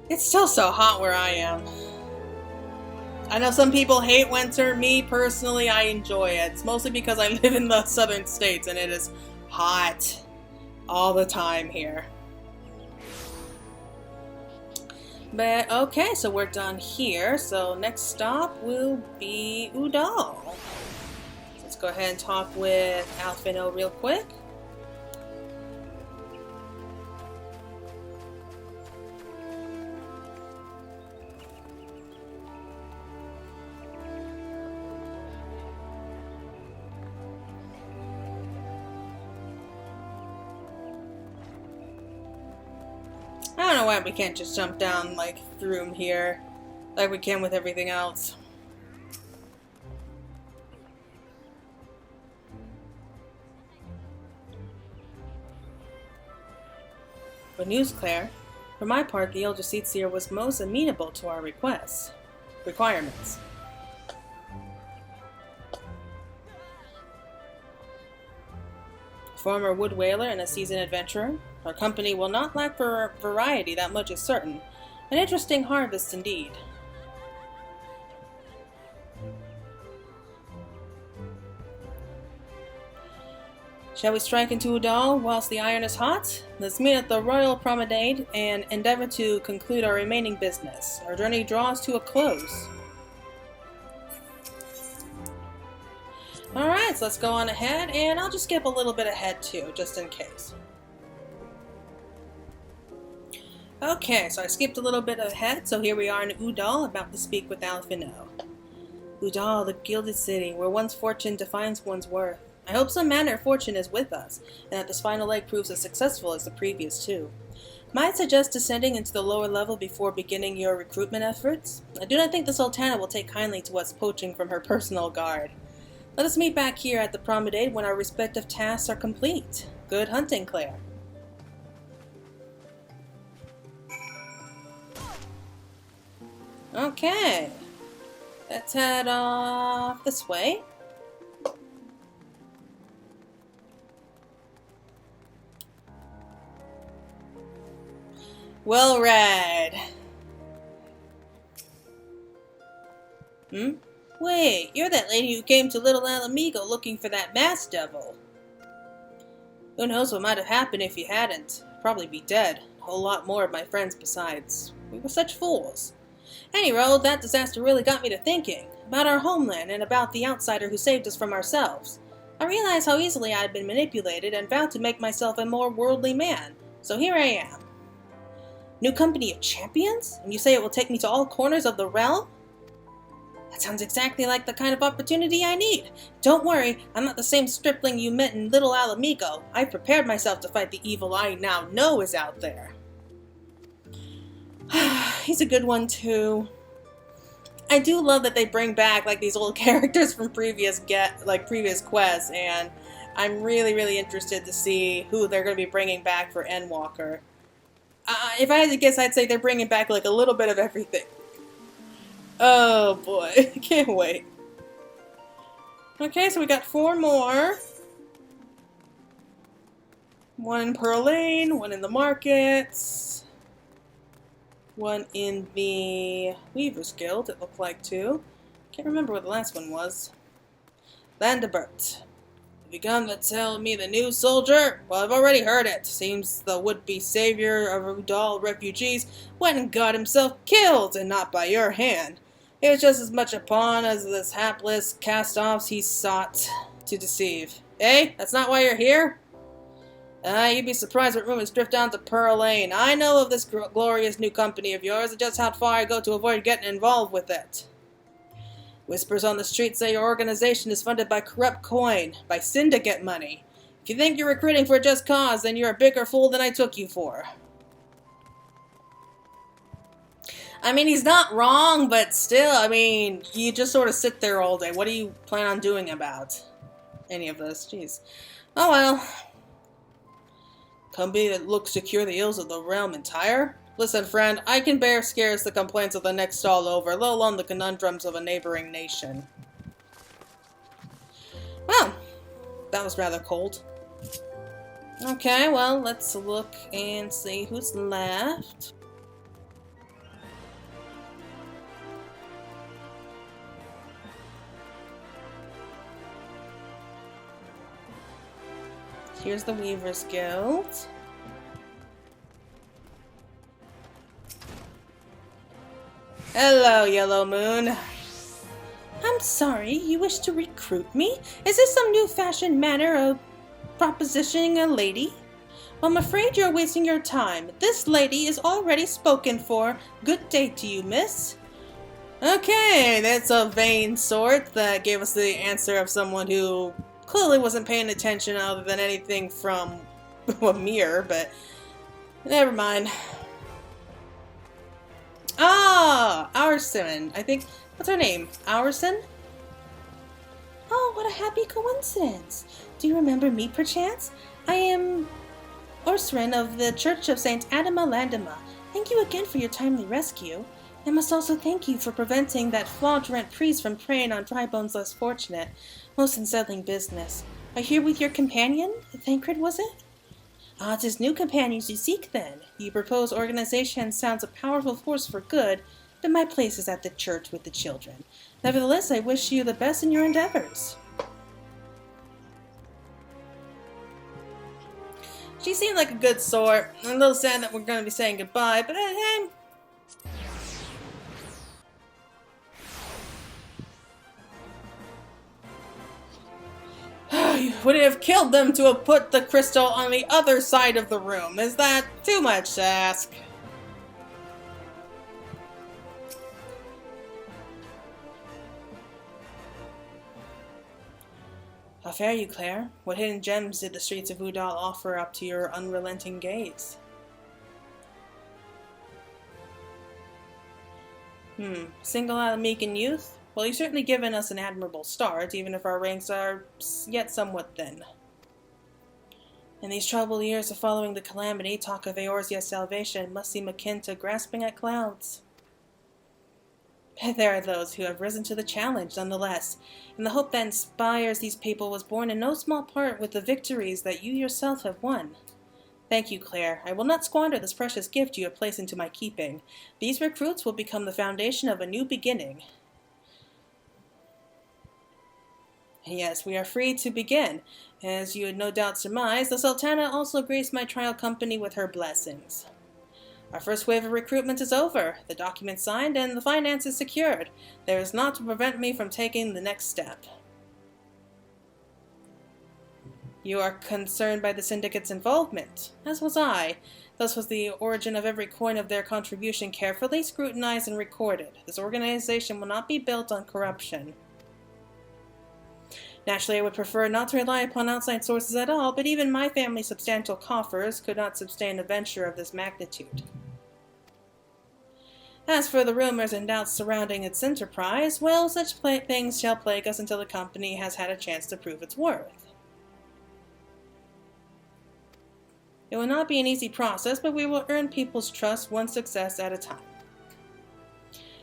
it's still so hot where I am. I know some people hate winter. Me, personally, I enjoy it. It's mostly because I live in the southern states and it is hot all the time here. But okay, so we're done here. So next stop will be Udall. Let's go ahead and talk with Alphinaud real quick. I don't know why we can't just jump down, like, through them here, like we can with everything else. Good news, Claire. For my part, the elder seer was most amenable to our requirements. Former wood whaler and a seasoned adventurer, our company will not lack for variety, that much is certain. An interesting harvest indeed. Shall we strike into Udall whilst the iron is hot? Let's meet at the Royal Promenade and endeavor to conclude our remaining business. Our journey draws to a close. Alright, so let's go on ahead, and I'll just skip a little bit ahead too, just in case. Okay, so I skipped a little bit ahead, so here we are in Udall, about to speak with Alphinaud. Udall, the gilded city, where one's fortune defines one's worth. I hope some manner of fortune is with us, and that this final leg proves as successful as the previous two. Might suggest descending into the lower level before beginning your recruitment efforts. I do not think the Sultana will take kindly to us poaching from her personal guard. Let us meet back here at the promenade when our respective tasks are complete. Good hunting, Claire. Okay. Let's head off this way. Well read. Wait, you're that lady who came to Little Alamigo looking for that masked devil. Who knows what might have happened if you hadn't. I'd probably be dead. A whole lot more of my friends besides. We were such fools. Anyway, that disaster really got me to thinking. About our homeland and about the outsider who saved us from ourselves. I realized how easily I had been manipulated and vowed to make myself a more worldly man. So here I am. New company of champions? And you say it will take me to all corners of the realm? That sounds exactly like the kind of opportunity I need. Don't worry, I'm not the same stripling you met in Little Alamigo. I've prepared myself to fight the evil I now know is out there. He's a good one too. I do love that they bring back like these old characters from previous quests, and I'm really interested to see who they're going to be bringing back for Endwalker. If I had to guess, I'd say they're bringing back like a little bit of everything. Oh boy, I can't wait. Okay, so we got 4 more. One in Pearl Lane, one in the markets, one in the Weaver's Guild, it looked like too. Can't remember what the last one was. Landebert. You come to tell me the news, soldier? Well, I've already heard it. Seems the would-be savior of Udall refugees went and got himself killed, and not by your hand. He was just as much a pawn as this hapless cast-offs he sought to deceive. Eh? That's not why you're here? You'd be surprised what rumors drift down to Pearl Lane. I know of this glorious new company of yours, and just how far I go to avoid getting involved with it. Whispers on the street say your organization is funded by corrupt coin, by syndicate money. If you think you're recruiting for a just cause, then you're a bigger fool than I took you for. I mean, he's not wrong, but still, I mean, you just sort of sit there all day. What do you plan on doing about any of this? Jeez. Oh well. Company that looks secure the ills of the realm entire? Listen, friend, I can bear scarce the complaints of the next stall over, let alone the conundrums of a neighboring nation. Well, that was rather cold. Okay, well, let's look and see who's left. Here's the Weaver's Guild. Hello, Yellow Moon. I'm sorry, you wish to recruit me? Is this some new-fashioned manner of propositioning a lady? Well, I'm afraid you're wasting your time. This lady is already spoken for. Good day to you, miss. Okay, that's a vain sort that gave us the answer of someone who clearly wasn't paying attention other than anything from a mirror, but never mind. Ah, Ourson. I think, what's her name? Ourson? Oh, what a happy coincidence. Do you remember me, perchance? I am Eorzea of the Church of St. Adama Landama. Thank you again for your timely rescue. I must also thank you for preventing that fraudulent priest from preying on dry bones less fortunate. Most unsettling business. Are you here with your companion? Thancred, was it? Ah, 'tis new companions you seek, then. Your proposed organization sounds a powerful force for good, but my place is at the church with the children. Nevertheless, I wish you the best in your endeavors. She seemed like a good sort. I'm a little sad that we're going to be saying goodbye, but hey. Would it have killed them to have put the crystal on the other side of the room? Is that too much to ask? How fare you, Claire? What hidden gems did the streets of Udal offer up to your unrelenting gaze? Single out a meek and youth? Well, you've certainly given us an admirable start, even if our ranks are yet somewhat thin. In these troubled years of following the calamity, talk of Eorzea's salvation must seem akin to grasping at clouds. But there are those who have risen to the challenge, nonetheless, and the hope that inspires these people was born in no small part with the victories that you yourself have won. Thank you, Claire. I will not squander this precious gift you have placed into my keeping. These recruits will become the foundation of a new beginning. Yes, we are free to begin. As you had no doubt surmised, the Sultana also graced my trial company with her blessings. Our first wave of recruitment is over, the documents signed, and the finances secured. There is naught to prevent me from taking the next step. You are concerned by the syndicate's involvement, as was I. Thus was the origin of every coin of their contribution carefully scrutinized and recorded. This organization will not be built on corruption. Naturally, I would prefer not to rely upon outside sources at all, but even my family's substantial coffers could not sustain a venture of this magnitude. As for the rumors and doubts surrounding its enterprise, well, such things shall plague us until the company has had a chance to prove its worth. It will not be an easy process, but we will earn people's trust one success at a time.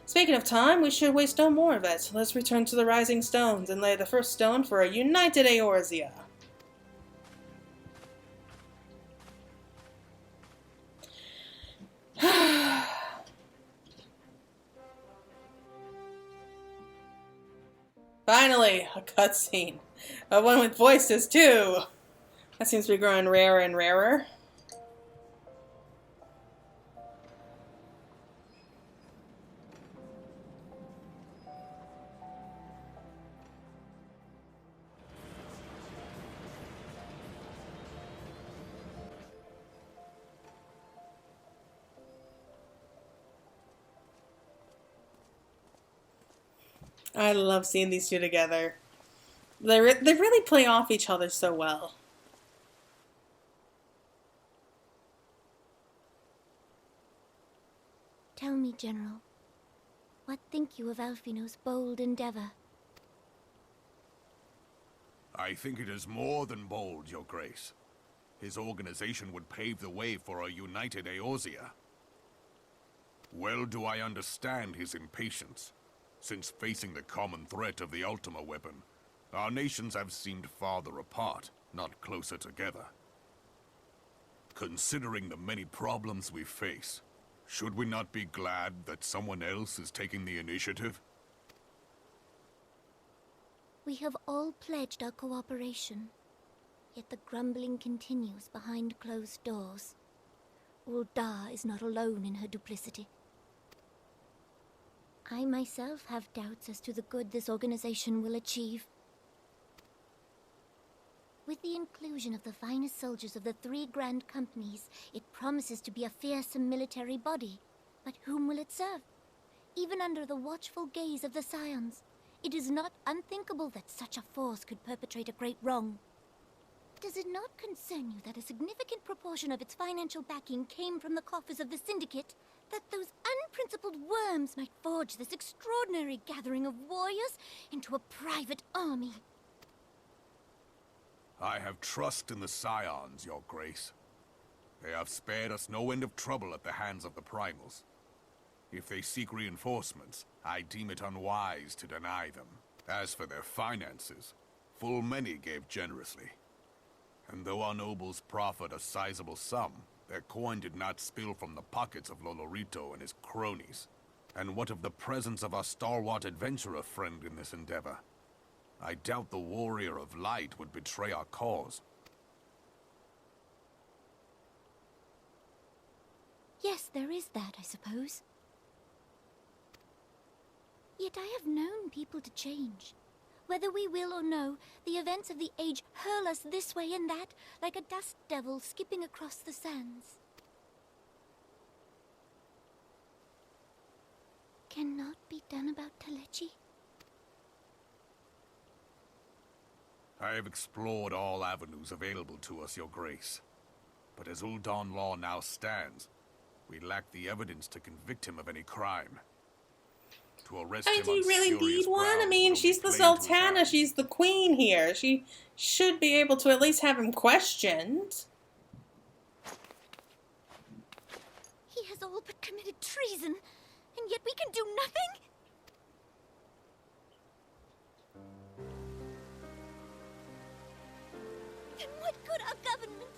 Speaking of time, we should waste no more of it. Let's return to the Rising Stones and lay the first stone for a united Eorzea. Finally, a cutscene. One with voices, too. That seems to be growing rarer and rarer. I love seeing these two together. They really play off each other so well.
Tell me, General, What think you of Alphinaud's bold endeavor?
I think it is more than bold, Your Grace. His organization would pave the way for a united Eorzea. Well do I understand his impatience, since facing the common threat of the Ultima weapon, our nations have seemed farther apart, not closer together. Considering the many problems we face, should we not be glad that someone else is taking the initiative?
We have all pledged our cooperation, yet the grumbling continues behind closed doors. Ul'dah is not alone in her duplicity. I myself have doubts as to the good this organization will achieve. With the inclusion of the finest soldiers of the 3 grand companies, it promises to be a fearsome military body. But whom will it serve? Even under the watchful gaze of the Scions, it is not unthinkable that such a force could perpetrate a great wrong. Does it not concern you that a significant proportion of its financial backing came from the coffers of the Syndicate? That those unprincipled worms might forge this extraordinary gathering of warriors into a private army?
I have trust in the Scions, Your Grace. They have spared us no end of trouble at the hands of the Primals. If they seek reinforcements, I deem it unwise to deny them. As for their finances, full many gave generously. And though our nobles proffered a sizable sum, their coin did not spill from the pockets of Lolorito and his cronies. And what of the presence of our stalwart adventurer friend in this endeavor? I doubt the Warrior of Light would betray our cause.
Yes, there is that, I suppose. Yet I have known people to change. Whether we will or no, the events of the age hurl us this way and that, like a dust devil skipping across the sands. Cannot be done about Telechi?
I have explored all avenues available to us, Your Grace. But as Ul'dah law now stands, we lack the evidence to convict him of any crime. To arrest him
Do you
on
really
spurious
need one? I
grounds
mean,
would only
she's the
play into his
Sultana,
hands.
she's the queen here. She should be able to at least have him questioned.
He has all but committed treason, and yet we can do nothing? Then what good our government?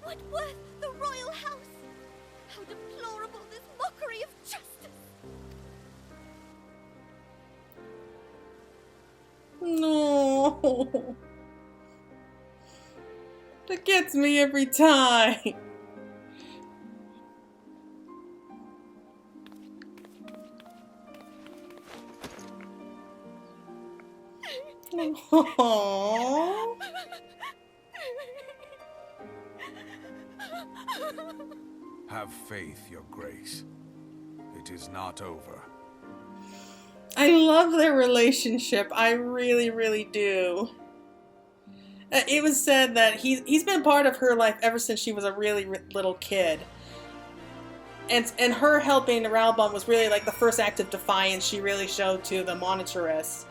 What worth the royal house? How deplorable this mockery of justice!
No. That gets me every time. Aww.
Have faith, Your Grace. It is not over.
I love their relationship. I really, really do. It was said that he's been part of her life ever since she was a really little kid. And her helping Reborn was really like the first act of defiance she really showed to the Monitress.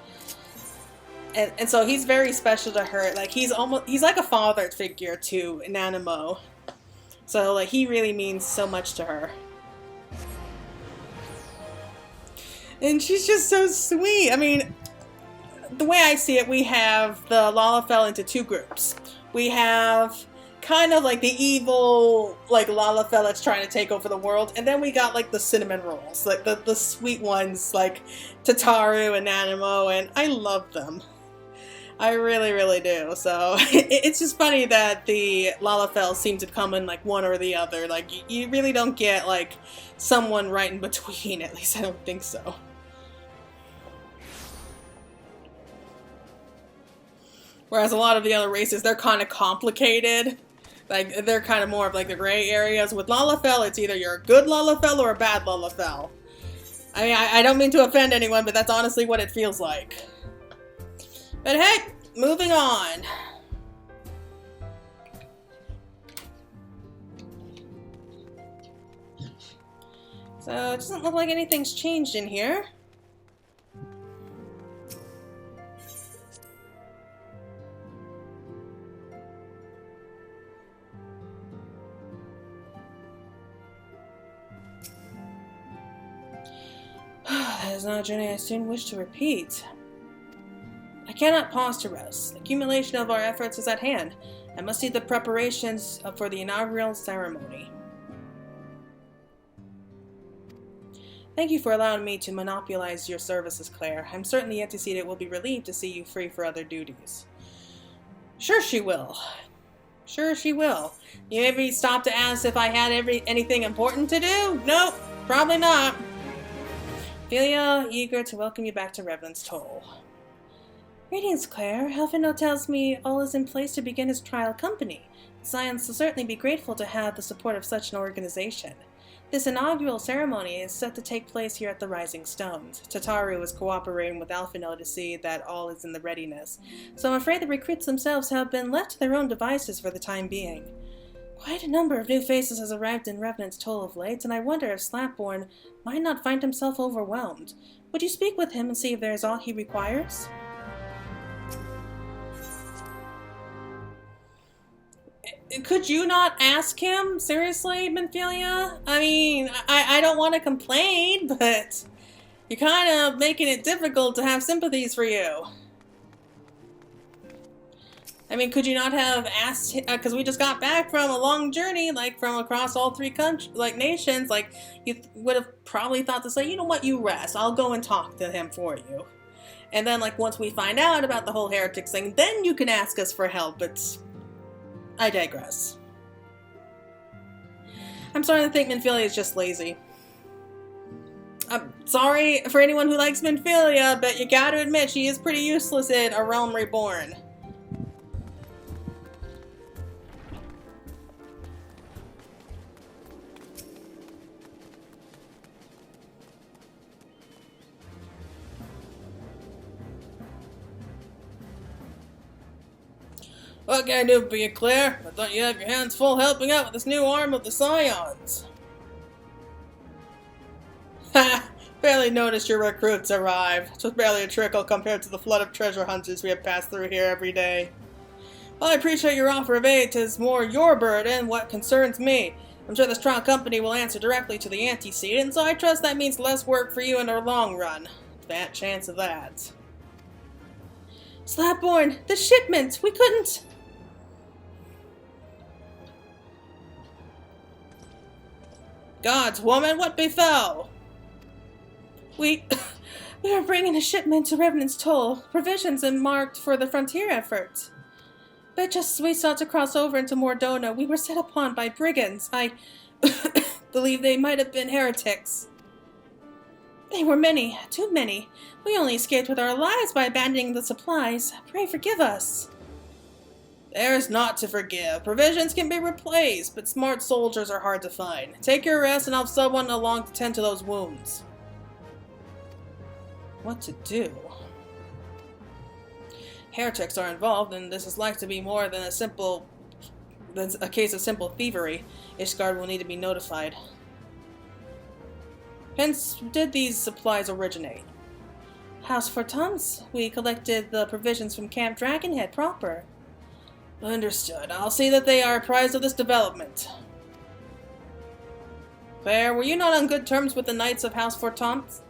And so he's very special to her. Like he's like a father figure to Nanamo. So like he really means so much to her. And she's just so sweet. I mean, the way I see it, we have the Lalafell into 2 groups. We have kind of like the evil, like Lalafell that's trying to take over the world, and then we got like the cinnamon rolls, like the sweet ones, like Tataru and Nanamo, and I love them. I really, really do. So it's just funny that the Lalafell seem to come in like one or the other. Like you really don't get like someone right in between. At least I don't think so. Whereas a lot of the other races, they're kind of complicated. Like, they're kind of more of like the gray areas. With Lalafell, it's either you're a good Lalafell or a bad Lalafell. I mean, I don't mean to offend anyone, but that's honestly what it feels like. But hey, moving on. So, it doesn't look like anything's changed in here. is not a journey I soon wish to repeat. I cannot pause to rest. The accumulation of our efforts is at hand. I must see the preparations for the inaugural ceremony. Thank you for allowing me to monopolize your services, Claire. I'm certain the antecedent will be relieved to see you free for other duties. Sure she will. Sure she will. You maybe stop to ask if I had anything important to do? Nope, probably not. Ophelia, eager to welcome you back to Revenant's Toll. Greetings, Claire. Alphinaud tells me all is in place to begin his trial company. The Scions will certainly be grateful to have the support of such an organization. This inaugural ceremony is set to take place here at the Rising Stones. Tataru is cooperating with Alphinaud to see that all is in the readiness, so I'm afraid the recruits themselves have been left to their own devices for the time being. Quite a number of new faces has arrived in Revenant's Toll of late, and I wonder if Slapborn might not find himself overwhelmed. Would you speak with him and see if there is aught he requires? Could you not ask him? Seriously, Benphilia? I mean, I don't want to complain, but you're kind of making it difficult to have sympathies for you. I mean, could you not have asked him? Because we just got back from a long journey, like from across all three countries, like nations. Like, you would have probably thought to say, you know what, you rest. I'll go and talk to him for you. And then, like, once we find out about the whole heretics thing, then you can ask us for help, but I digress. I'm starting to think Benphilia is just lazy. I'm sorry for anyone who likes Benphilia, but you gotta admit she is pretty useless in A Realm Reborn. What can I do for you, Claire? I thought you had your hands full helping out with this new arm of the Scions. Ha! Barely noticed your recruits arrive. It was barely a trickle compared to the flood of treasure hunters we have passed through here every day. While I appreciate your offer of aid, 'tis more your burden what concerns me. I'm sure this trial company will answer directly to the antecedent, so I trust that means less work for you in the long run. Fat chance of that. Slapborn! The shipment! We couldn't... Gods, woman, what befell? We are bringing a shipment to Revenant's Toll, provisions and marked for the frontier effort. But just as we sought to cross over into Mordona, we were set upon by brigands. I believe they might have been heretics. They were many, too many. We only escaped with our lives by abandoning the supplies. Pray forgive us. There's naught to forgive. Provisions can be replaced, but smart soldiers are hard to find. Take your rest and I'll have someone along to tend to those wounds. What to do? Heretics are involved, and this is likely to be more than a case of simple thievery. Ishgard will need to be notified. Whence did these supplies originate? House for Tums. We collected the provisions from Camp Dragonhead proper. Understood. I'll see that they are apprised of this development. Claire, were you not on good terms with the Knights of House Fortemps?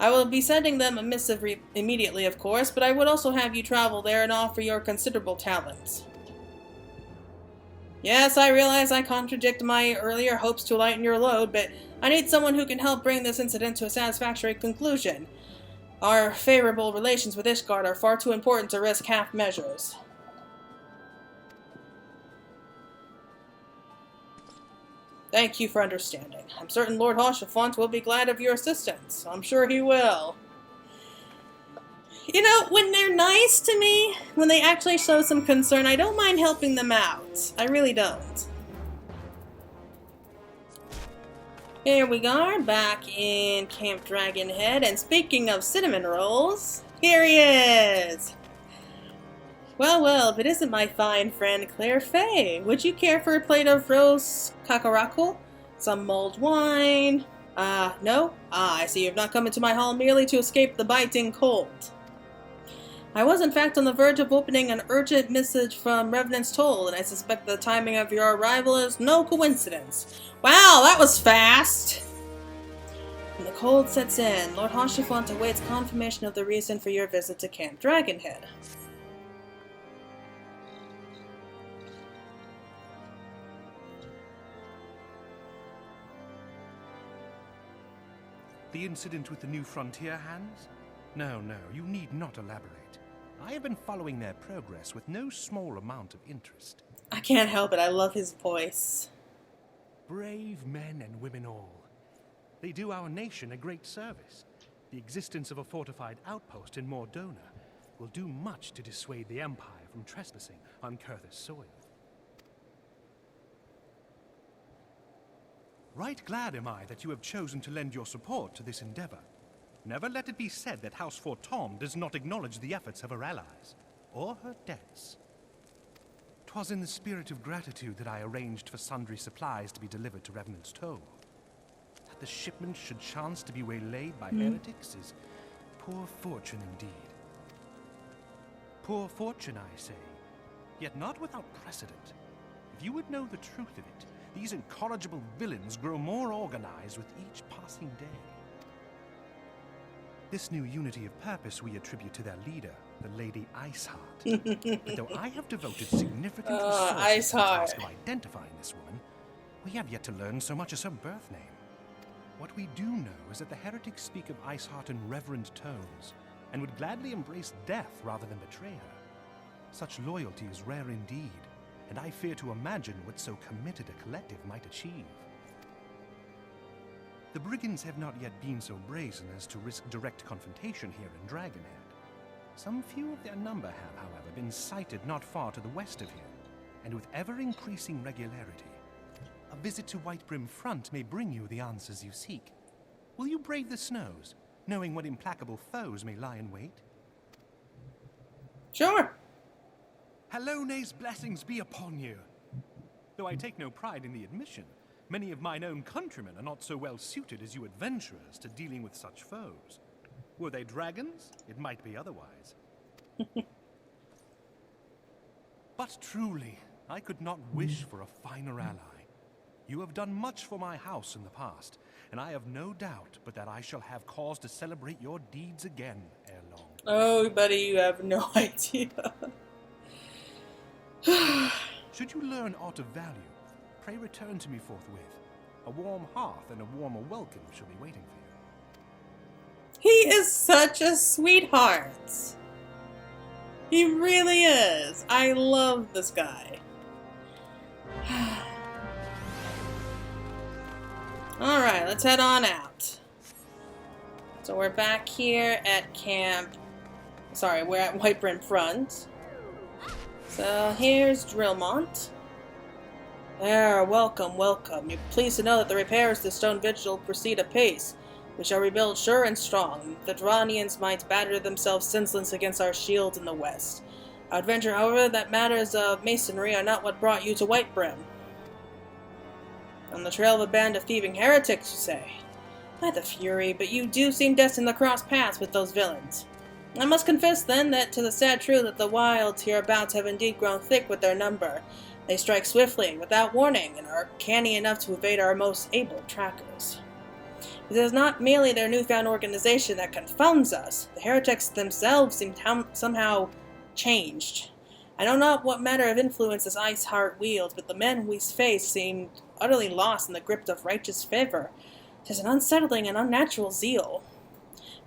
I will be sending them a missive immediately, of course, but I would also have you travel there and offer your considerable talents. Yes, I realize I contradict my earlier hopes to lighten your load, but I need someone who can help bring this incident to a satisfactory conclusion. Our favorable relations with Ishgard are far too important to risk half measures. Thank you for understanding. I'm certain Lord Hoshafont will be glad of your assistance. I'm sure he will. You know, when they're nice to me, when they actually show some concern, I don't mind helping them out. I really don't. Here we are, back in Camp Dragonhead, and speaking of cinnamon rolls, here he is! Well, well, if it isn't my fine friend Claire Fay, would you care for a plate of rose kakaraku? Some mulled wine? No? I see you've not come into my hall merely to escape the biting cold. I was in fact on the verge of opening an urgent message from Revenant's Toll, and I suspect the timing of your arrival is no coincidence. Wow, that was fast! In the cold sets in. Lord Hashifont awaits confirmation of the reason for your visit to Camp Dragonhead.
The incident with the New Frontier hands? No, you need not elaborate. I have been following their progress with no small amount of interest.
I can't help it, I love his voice.
Brave men and women all. They do our nation a great service. The existence of a fortified outpost in Mordona will do much to dissuade the Empire from trespassing on Kurthus soil. Right glad am I that you have chosen to lend your support to this endeavor. Never let it be said that House Fortom does not acknowledge the efforts of her allies, or her debts. 'Twas in the spirit of gratitude that I arranged for sundry supplies to be delivered to Revenant's Toll. That the shipment should chance to be waylaid by heretics is poor fortune indeed. Poor fortune, I say, yet not without precedent. If you would know the truth of it, these incorrigible villains grow more organized with each passing day. This new unity of purpose we attribute to their leader, the Lady Iceheart. But though I have devoted significant resources to the task of identifying this woman, we have yet to learn so much as her birth name. What we do know is that the heretics speak of Iceheart in reverent tones, and would gladly embrace death rather than betray her. Such loyalty is rare indeed, and I fear to imagine what so committed a collective might achieve. The brigands have not yet been so brazen as to risk direct confrontation here in Dragonhead. Some few of their number have, however, been sighted not far to the west of here, and with ever-increasing regularity. A visit to Whitebrim Front may bring you the answers you seek. Will you brave the snows, knowing what implacable foes may lie in wait?
Sure.
Halone's blessings be upon you. Though I take no pride in the admission, many of mine own countrymen are not so well suited as you adventurers to dealing with such foes. Were they dragons, it might be otherwise. But truly, I could not wish for a finer ally. You have done much for my house in the past, and I have no doubt but that I shall have cause to celebrate your deeds again ere long.
Oh, buddy, you have no idea.
Should you learn aught of value, pray return to me forthwith. A warm hearth and a warmer welcome shall be waiting for you.
He is such a sweetheart. He really is. I love this guy. Alright, let's head on out. So we're back here at camp. Sorry, we're at Whitebrim Front. So here's Drillmont. There, welcome, welcome. You're pleased to know that the repairs to the Stone Vigil proceed apace. We shall rebuild sure and strong. The Dranians might batter themselves senseless against our shields in the west. I would venture, however, that matters of masonry are not what brought you to Whitebrim. On the trail of a band of thieving heretics, you say? By the fury, but you do seem destined to cross paths with those villains. I must confess, then, that to the sad truth that the wilds hereabouts have indeed grown thick with their number. They strike swiftly, without warning, and are canny enough to evade our most able trackers. It is not merely their newfound organization that confounds us. The heretics themselves seem somehow changed. I know not what manner of influence this Iceheart wields, but the men we face seem utterly lost in the grip of righteous favor. 'Tis an unsettling and unnatural zeal.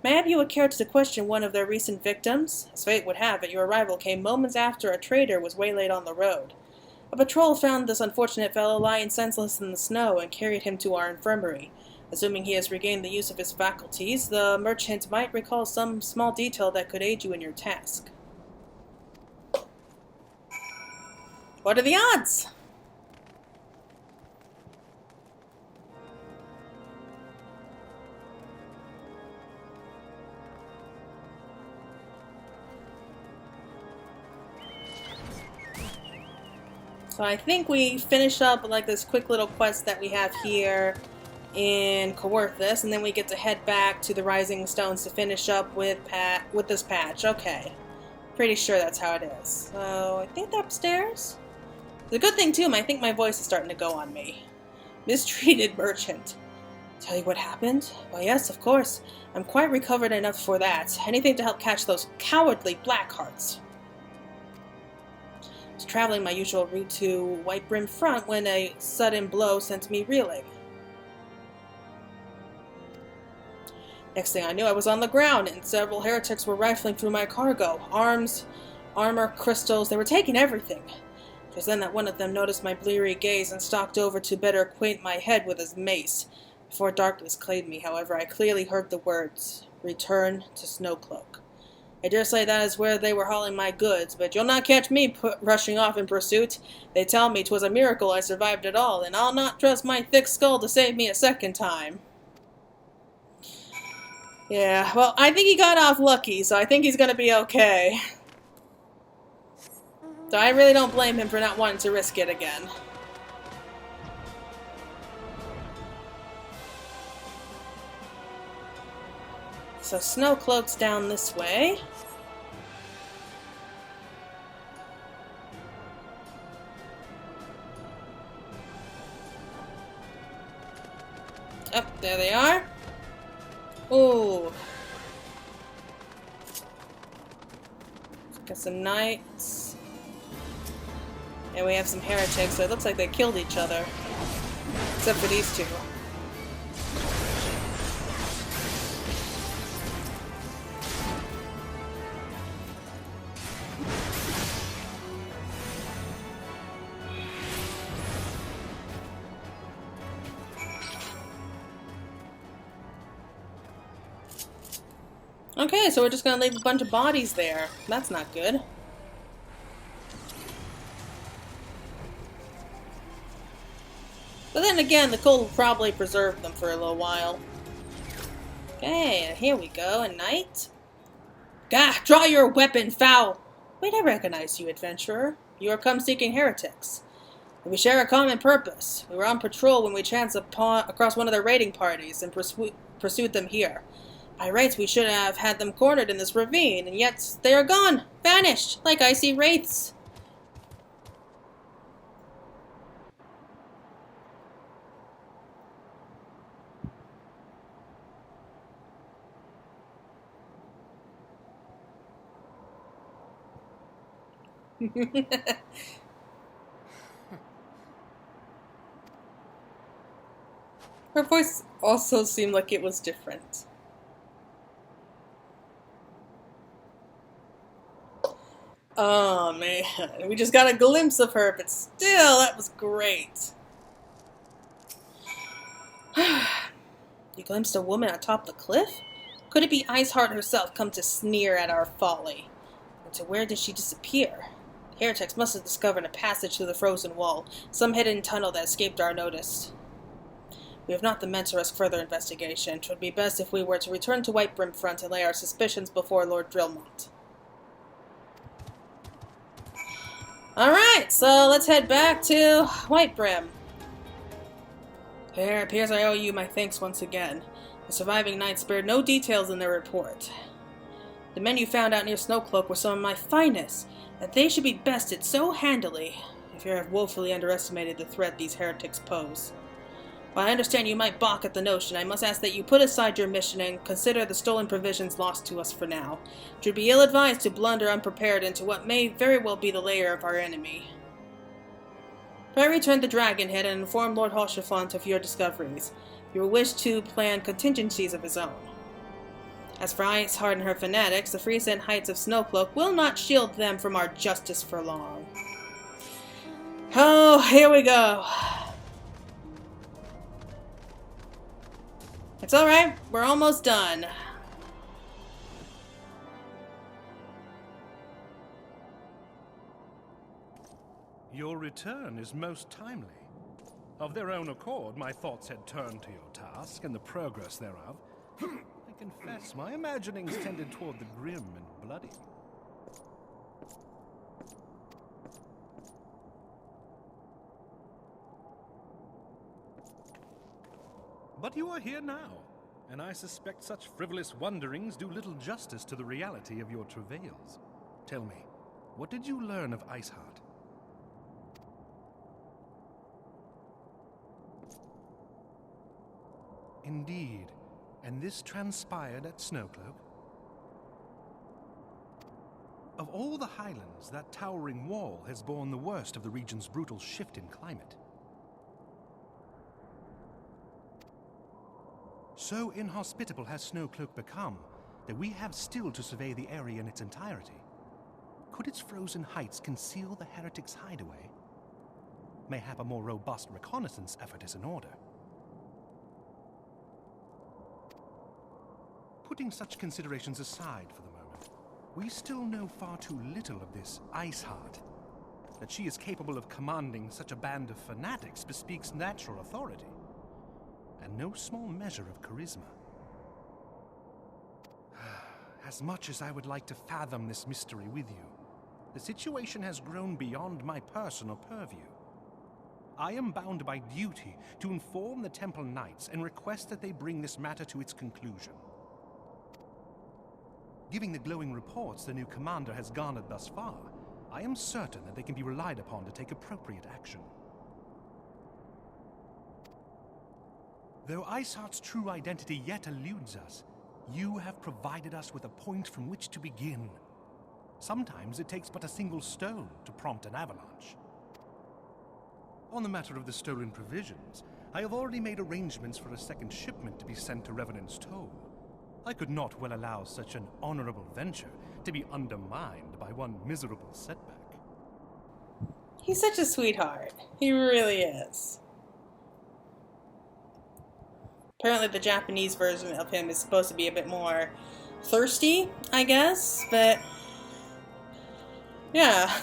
May I have you care to question one of their recent victims? As fate would have it, your arrival came moments after a trader was waylaid on the road. A patrol found this unfortunate fellow lying senseless in the snow and carried him to our infirmary. Assuming he has regained the use of his faculties, the merchant might recall some small detail that could aid you in your task. What are the odds? So I think we finish up like this quick little quest that we have here in Coerthus, and then we get to head back to the Rising Stones to finish up with this patch. Okay. Pretty sure that's how it is. So I think they're upstairs. The good thing too, I think my voice is starting to go on me. Mistreated merchant. Tell you what happened? Well, yes, of course. I'm quite recovered enough for that. Anything to help catch those cowardly Blackhearts. I was traveling my usual route to White Brim Front when a sudden blow sent me reeling. Next thing I knew, I was on the ground, and several heretics were rifling through my cargo. Arms, armor, crystals, they were taking everything. It was then that one of them noticed my bleary gaze and stalked over to better acquaint my head with his mace. Before darkness claimed me, however, I clearly heard the words, "Return to Snowcloak." I dare say that is where they were hauling my goods, but you'll not catch me rushing off in pursuit. They tell me 'twas a miracle I survived at all, and I'll not trust my thick skull to save me a second time. Yeah, well, I think he got off lucky, so I think he's gonna be okay. So I really don't blame him for not wanting to risk it again. So Snowcloak's down this way. Oh, there they are. Ooh. Got some knights. And we have some heretics, so it looks like they killed each other. Except for these two. Okay, so we're just gonna leave a bunch of bodies there. That's not good. But then again, the cold will probably preserve them for a little while. Okay, and here we go, a knight. Gah! Draw your weapon, foul! Wait, I recognize you, adventurer. You are come seeking heretics. We share a common purpose. We were on patrol when we chanced across one of their raiding parties and pursued them here. By rights, we should have had them cornered in this ravine, and yet they are gone, vanished, like icy wraiths. Her voice also seemed like it was different. Oh man, we just got a glimpse of her, but still, that was great. You glimpsed a woman atop the cliff? Could it be Iceheart herself come to sneer at our folly? And to where did she disappear? The heretics must have discovered a passage through the frozen wall, some hidden tunnel that escaped our notice. We have not the men to risk further investigation. It would be best if we were to return to White Brim Front and lay our suspicions before Lord Drillmont. Alright, so let's head back to White Brim. It appears I owe you my thanks once again. The surviving knights spared no details in their report. The men you found out near Snowcloak were some of my finest, and they should be bested so handily. I fear I've woefully underestimated the threat these heretics pose. While I understand you might balk at the notion, I must ask that you put aside your mission and consider the stolen provisions lost to us for now. It would be ill-advised to blunder unprepared into what may very well be the lair of our enemy. Try to return to Dragonhead and inform Lord Hoshafont of your discoveries. You will wish to plan contingencies of his own. As for Iceheart and her fanatics, the Freesend Heights of Snowcloak will not shield them from our justice for long. Oh, here we go. It's alright, we're almost done.
Your return is most timely. Of their own accord, my thoughts had turned to your task and the progress thereof. I confess, my imaginings tended toward the grim and bloody. But you are here now, and I suspect such frivolous wonderings do little justice to the reality of your travails. Tell me, what did you learn of Iceheart? Indeed. And this transpired at Snowcloak? Of all the highlands, that towering wall has borne the worst of the region's brutal shift in climate. So inhospitable has Snowcloak become that we have still to survey the area in its entirety. Could its frozen heights conceal the heretics' hideaway? Mayhap a more robust reconnaissance effort is in order. Putting such considerations aside for the moment, we still know far too little of this Iceheart. That she is capable of commanding such a band of fanatics bespeaks natural authority, and no small measure of charisma. As much as I would like to fathom this mystery with you, the situation has grown beyond my personal purview. I am bound by duty to inform the Temple Knights and request that they bring this matter to its conclusion. Given the glowing reports the new commander has garnered thus far, I am certain that they can be relied upon to take appropriate action. Though Iceheart's true identity yet eludes us, you have provided us with a point from which to begin. Sometimes it takes but a single stone to prompt an avalanche. On the matter of the stolen provisions, I have already made arrangements for a second shipment to be sent to Revenant's Toll. I could not well allow such an honorable venture to be undermined by one miserable setback.
He's such a sweetheart. He really is. Apparently the Japanese version of him is supposed to be a bit more thirsty, I guess, but yeah.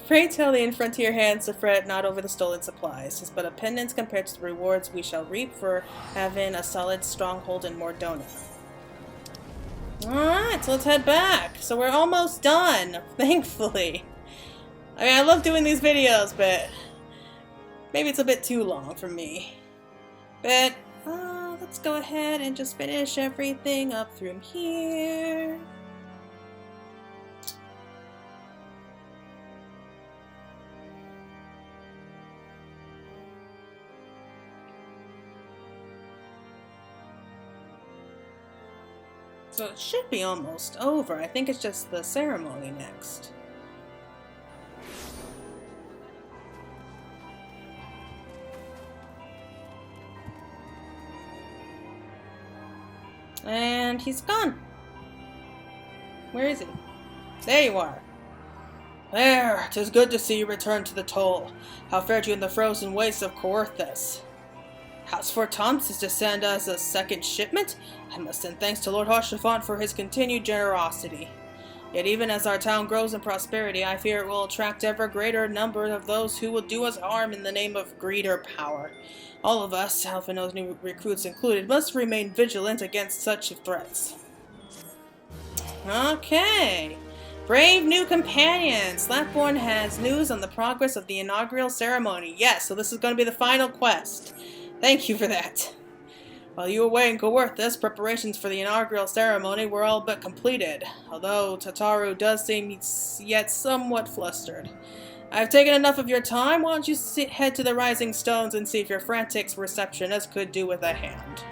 Pray tell the in-frontier hands to fret not over the stolen supplies. 'Tis but a penance compared to the rewards we shall reap for having a solid stronghold in Mordona. Alright, so let's head back. So we're almost done, thankfully. I mean, I love doing these videos, but maybe it's a bit too long for me. But let's go ahead and just finish everything up through here. So it should be almost over. I think it's just the ceremony next. And he's gone. Where is he? There you are. There, 'tis good to see you return to the toll. How fared you in the frozen wastes of Coerthus? House Fort Tom's is to send us a second shipment? I must send thanks to Lord Haurchefant for his continued generosity. Yet even as our town grows in prosperity, I fear it will attract ever greater number of those who will do us harm in the name of greed or power. All of us, Alphinaud's new recruits included, must remain vigilant against such threats. Okay. Brave new companion! Slapborn has news on the progress of the inaugural ceremony. Yes, so this is going to be the final quest. Thank you for that. While you were away in Coerthus, preparations for the inaugural ceremony were all but completed, although Tataru does seem yet somewhat flustered. I've taken enough of your time. Why don't you head to the Rising Stones and see if your frantic receptionist could do with a hand.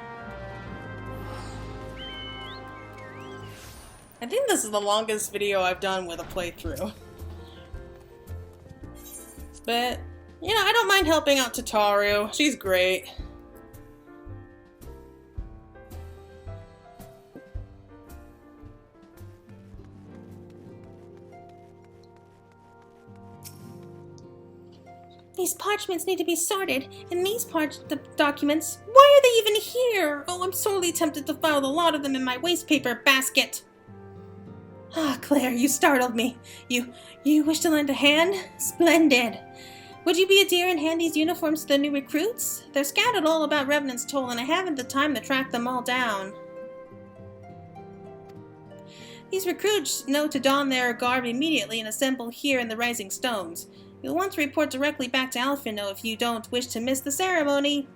I think this is the longest video I've done with a playthrough. But, you know, I don't mind helping out Tataru. She's great. These parchments need to be sorted, and these documents, why are they even here? Oh, I'm sorely tempted to file the lot of them in my wastepaper basket. Ah, Claire, you startled me. You wish to lend a hand? Splendid. Would you be a dear and hand these uniforms to the new recruits? They're scattered all about Revenant's Toll, and I haven't the time to track them all down. These recruits know to don their garb immediately and assemble here in the Rising Stones. You'll want to report directly back to Alphinaud if you don't wish to miss the ceremony.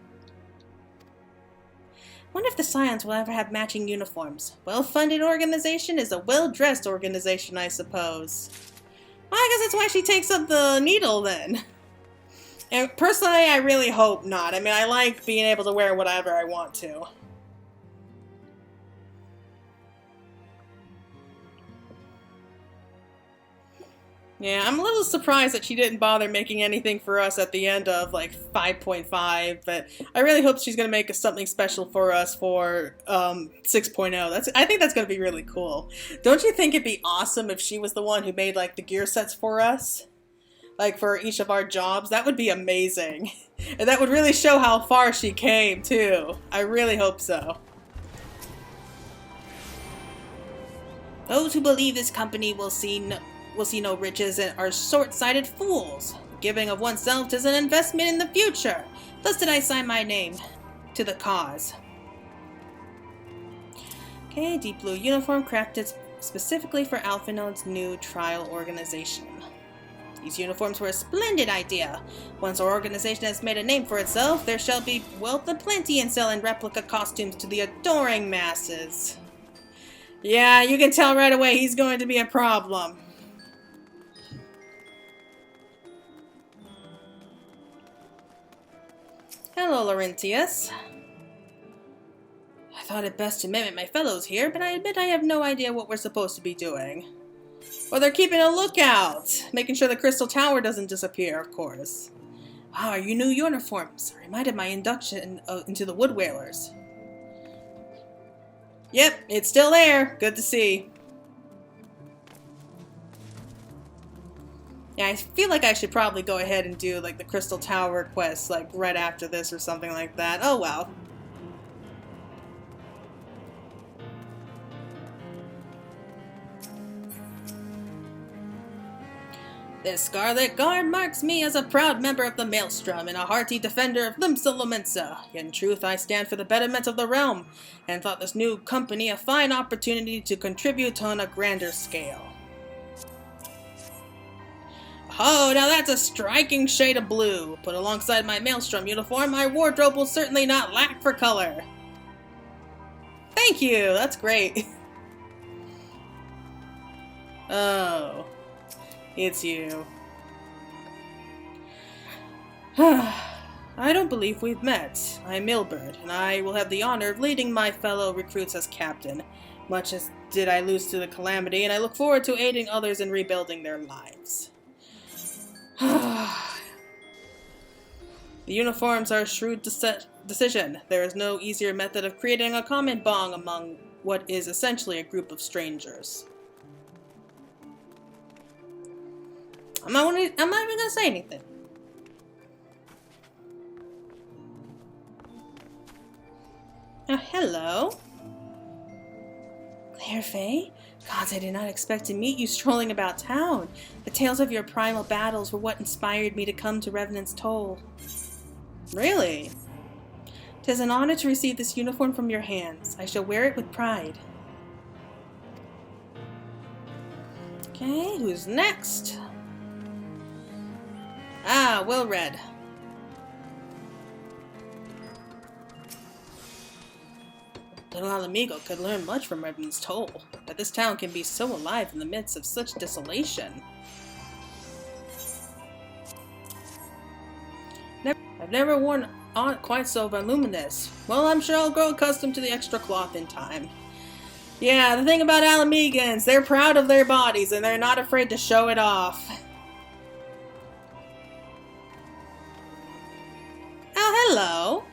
Wonder if the Scions will ever have matching uniforms. Well-funded organization is a well-dressed organization, I suppose. Well, I guess that's why she takes up the needle, then. And personally, I really hope not. I mean, I like being able to wear whatever I want to. Yeah, I'm a little surprised that she didn't bother making anything for us at the end of, like, 5.5, but I really hope she's going to make something special for us for 6.0. I think that's going to be really cool. Don't you think it'd be awesome if she was the one who made, like, the gear sets for us? Like, for each of our jobs? That would be amazing. And that would really show how far she came, too. I really hope so. Those who believe this company will see no riches and are short-sighted fools. Giving of oneself is an investment in the future. Thus did I sign my name to the cause. Okay, deep blue uniform crafted specifically for Alphinaud's new trial organization. These uniforms were a splendid idea. Once our organization has made a name for itself, there shall be wealth aplenty in selling replica costumes to the adoring masses. Yeah, you can tell right away he's going to be a problem. Hello, Laurentius. I thought it best to mimic my fellows here, but I admit I have no idea what we're supposed to be doing. Well, they're keeping a lookout, making sure the Crystal Tower doesn't disappear, of course. Wow, are you new uniforms? Reminded my induction into the Wood Whalers. Yep, it's still there. Good to see. Yeah, I feel like I should probably go ahead and do, like, the Crystal Tower quest, like, right after this or something like that. Oh, well. This Scarlet Guard marks me as a proud member of the Maelstrom and a hearty defender of Limsa Lominsa. In truth, I stand for the betterment of the realm, and thought this new company a fine opportunity to contribute on a grander scale. Oh, now that's a striking shade of blue. Put alongside my Maelstrom uniform, my wardrobe will certainly not lack for color. Thank you, that's great. Oh, it's you. I don't believe we've met. I'm Milbert, and I will have the honor of leading my fellow recruits as captain. Much as did I lose to the Calamity, and I look forward to aiding others in rebuilding their lives. The uniforms are a shrewd decision. There is no easier method of creating a common bond among what is essentially a group of strangers. I'm not even going to say anything. Oh, hello. Claire Faye? Gods, I did not expect to meet you strolling about town. The tales of your primal battles were what inspired me to come to Revenant's Toll. Really? 'Tis an honor to receive this uniform from your hands. I shall wear it with pride. Okay, who's next? Ah, well read. Little Alamigo could learn much from Revenant's Toll, but this town can be so alive in the midst of such desolation. I've never worn aught quite so voluminous. Well, I'm sure I'll grow accustomed to the extra cloth in time. Yeah, the thing about Alamigans, they're proud of their bodies and they're not afraid to show it off. Oh, hello.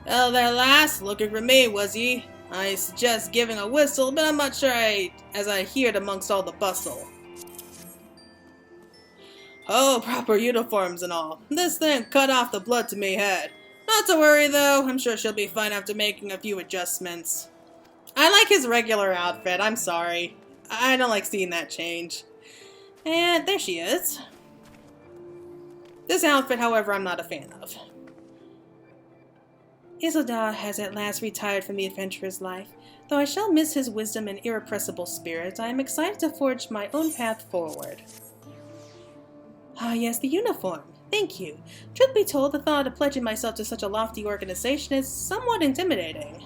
Well, there, lass, looking for me, was ye? I suggest giving a whistle, but I'm not sure as I hear it amongst all the bustle. Oh, proper uniforms and all. This thing cut off the blood to me head. Not to worry, though. I'm sure she'll be fine after making a few adjustments. I like his regular outfit. I'm sorry. I don't like seeing that change. And there she is. This outfit, however, I'm not a fan of. Isildur has at last retired from the adventurer's life. Though I shall miss his wisdom and irrepressible spirit, I am excited to forge my own path forward. Ah, yes, the uniform. Thank you. Truth be told, the thought of pledging myself to such a lofty organization is somewhat intimidating.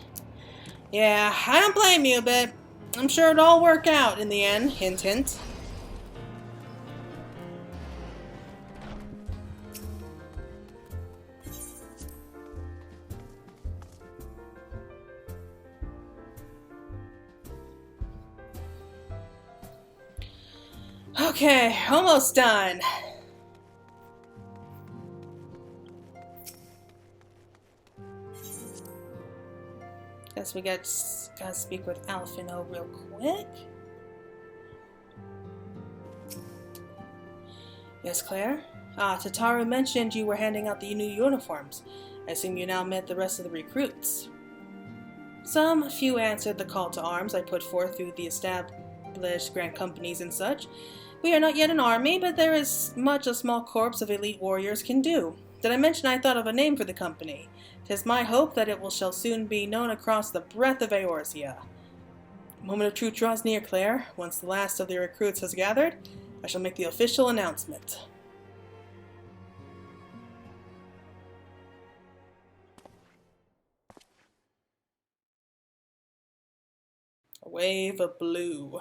Yeah, I don't blame you, but I'm sure it'll all work out in the end. Hint, hint. Okay, almost done. Guess we gotta speak with Alphinaud real quick. Yes, Claire? Tataru mentioned you were handing out the new uniforms. I assume you now met the rest of the recruits. Some few answered the call to arms I put forth through the established grand companies and such. We are not yet an army, but there is much a small corps of elite warriors can do. Did I mention I thought of a name for the company? 'Tis my hope that it shall soon be known across the breadth of Eorzea. The moment of truth draws near, Claire. Once the last of the recruits has gathered, I shall make the official announcement. A wave of blue.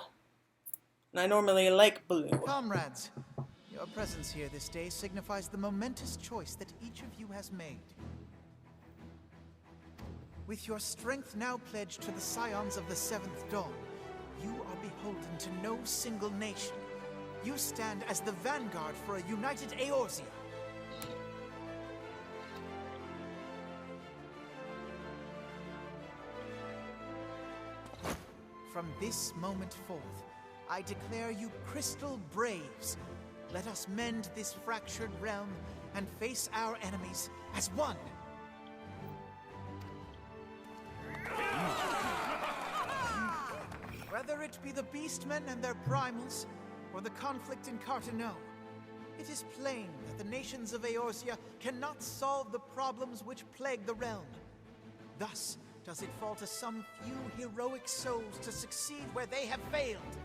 And I normally like blue.
Comrades, your presence here this day signifies the momentous choice that each of you has made. With your strength now pledged to the scions of the Seventh Dawn, you are beholden to no single nation. You stand as the vanguard for a united Eorzea. From this moment forth, I declare you Crystal Braves. Let us mend this fractured realm and face our enemies as one. Whether it be the Beastmen and their primals, or the conflict in Carteneau, it is plain that the nations of Eorzea cannot solve the problems which plague the realm. Thus does it fall to some few heroic souls to succeed where they have failed.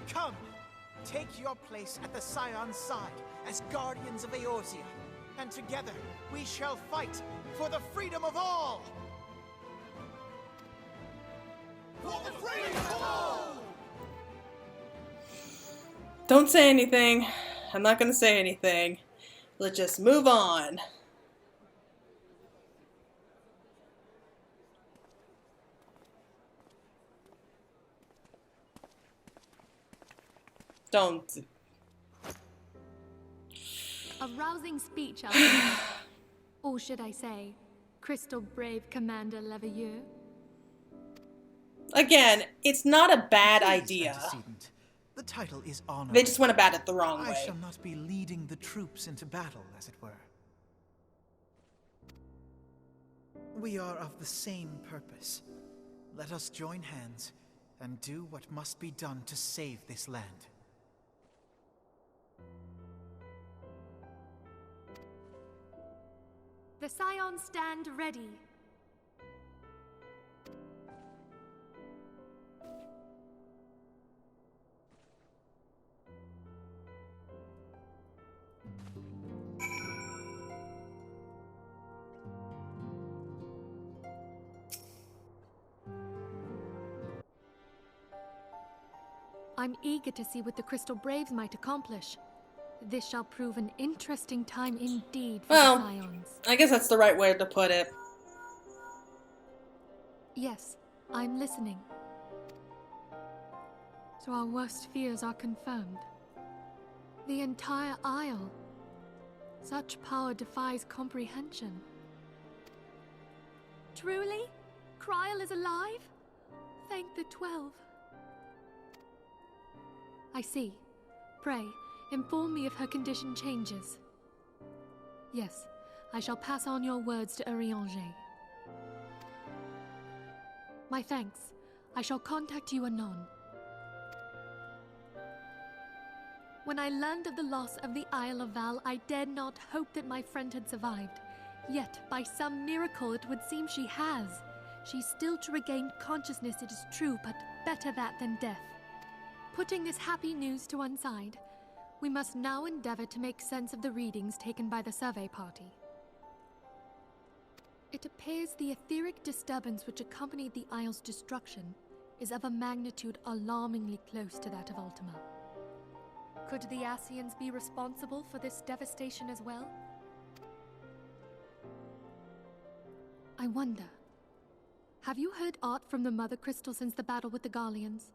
Come, take your place at the Scion's side as guardians of Eorzea, and together we shall fight for the freedom of all! For the freedom of all!
Don't say anything. I'm not gonna say anything. Let's just move on. Don't.
A rousing speech, Alphinaud. Or should I say, Crystal Brave Commander Leveilleur?
Again, it's not a bad
Please,
idea.
antecedent. The title is honorable.
They just went about it the wrong
I
way.
shall not be leading the troops into battle, as it were. We are of the same purpose. Let us join hands and do what must be done to save this land.
The Scions stand ready. I'm eager to see what the Crystal Braves might accomplish. This shall prove an interesting time indeed for
Well,
the Scions.
I guess that's the right way to put it.
Yes, I'm listening. So our worst fears are confirmed. The entire Isle. Such power defies comprehension. Truly? Kryl is alive? Thank the 12. I see. Pray, inform me if her condition changes. Yes, I shall pass on your words to Eorzea. My thanks. I shall contact you anon. When I learned of the loss of the Isle of Val, I dared not hope that my friend had survived. Yet, by some miracle, it would seem she has. She's still to regain consciousness, it is true, but better that than death. Putting this happy news to one side, we must now endeavor to make sense of the readings taken by the survey party. It appears the etheric disturbance which accompanied the Isle's destruction is of a magnitude alarmingly close to that of Ultima. Could the Ascians be responsible for this devastation as well? I wonder, have you heard aught from the Mother Crystal since the battle with the Garleans?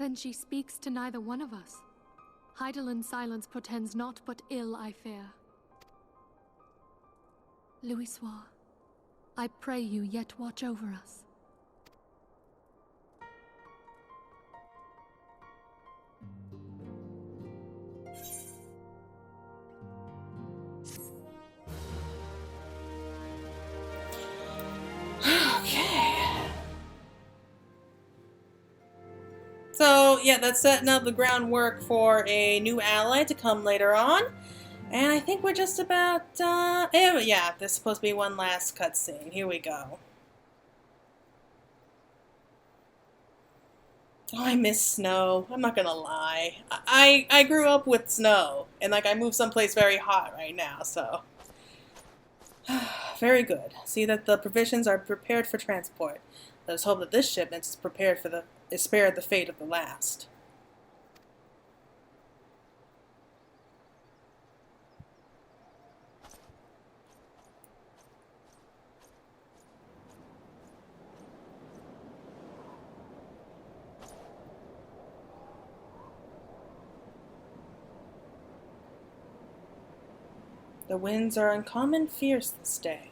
Then she speaks to neither one of us. Heidelin silence portends naught but ill, I fear. Louisoix, I pray you yet watch over us.
Okay. So, yeah, that's setting up the groundwork for a new ally to come later on. And I think we're just about, yeah, there's supposed to be one last cutscene. Here we go. Oh, I miss snow. I'm not gonna lie. I grew up with snow, and like I moved someplace very hot right now, so very good. See that the provisions are prepared for transport. Let us hope that this shipment is prepared for is spared the fate of the last. The winds are uncommon fierce this day.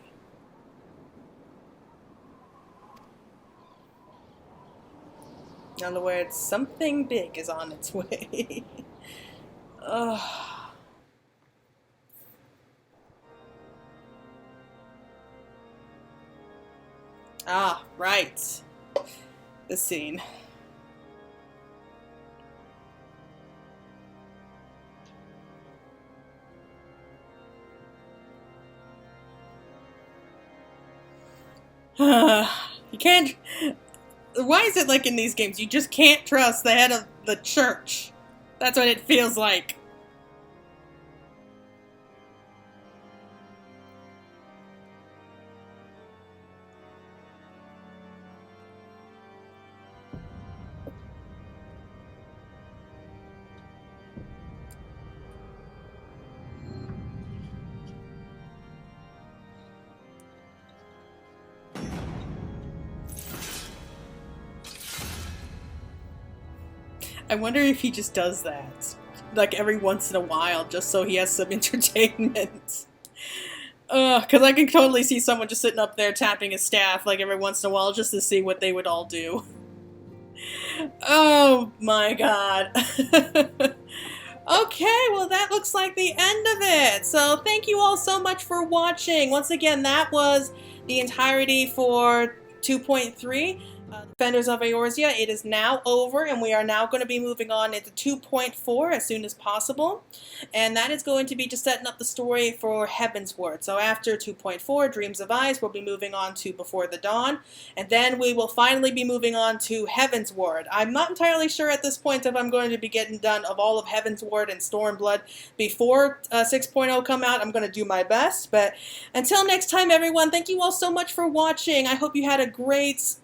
In other words, something big is on its way. Ugh. Ah, right. This scene. You can't... Why is it like in these games? You just can't trust the head of the church. That's what it feels like. I wonder if he just does that, like every once in a while, just so he has some entertainment. Because I can totally see someone just sitting up there tapping his staff, like every once in a while, just to see what they would all do. Oh my god. Okay, well that looks like the end of it. So thank you all so much for watching. Once again, that was the entirety for 2.3. Defenders of Eorzea. It is now over, and we are now going to be moving on into 2.4 as soon as possible. And that is going to be just setting up the story for Heavensward. So after 2.4, Dreams of Ice, we'll be moving on to Before the Dawn. And then we will finally be moving on to Heavensward. I'm not entirely sure at this point if I'm going to be getting done of all of Heavensward and Stormblood before 6.0 come out. I'm going to do my best. But until next time, everyone, thank you all so much for watching. I hope you had a great...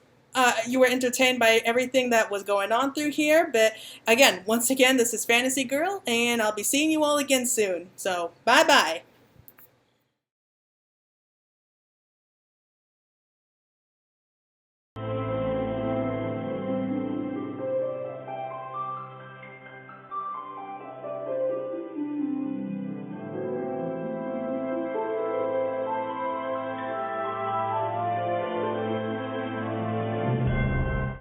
you were entertained by everything that was going on through here. But again, once again, this is Fantasy Girl, and I'll be seeing you all again soon. So, bye-bye.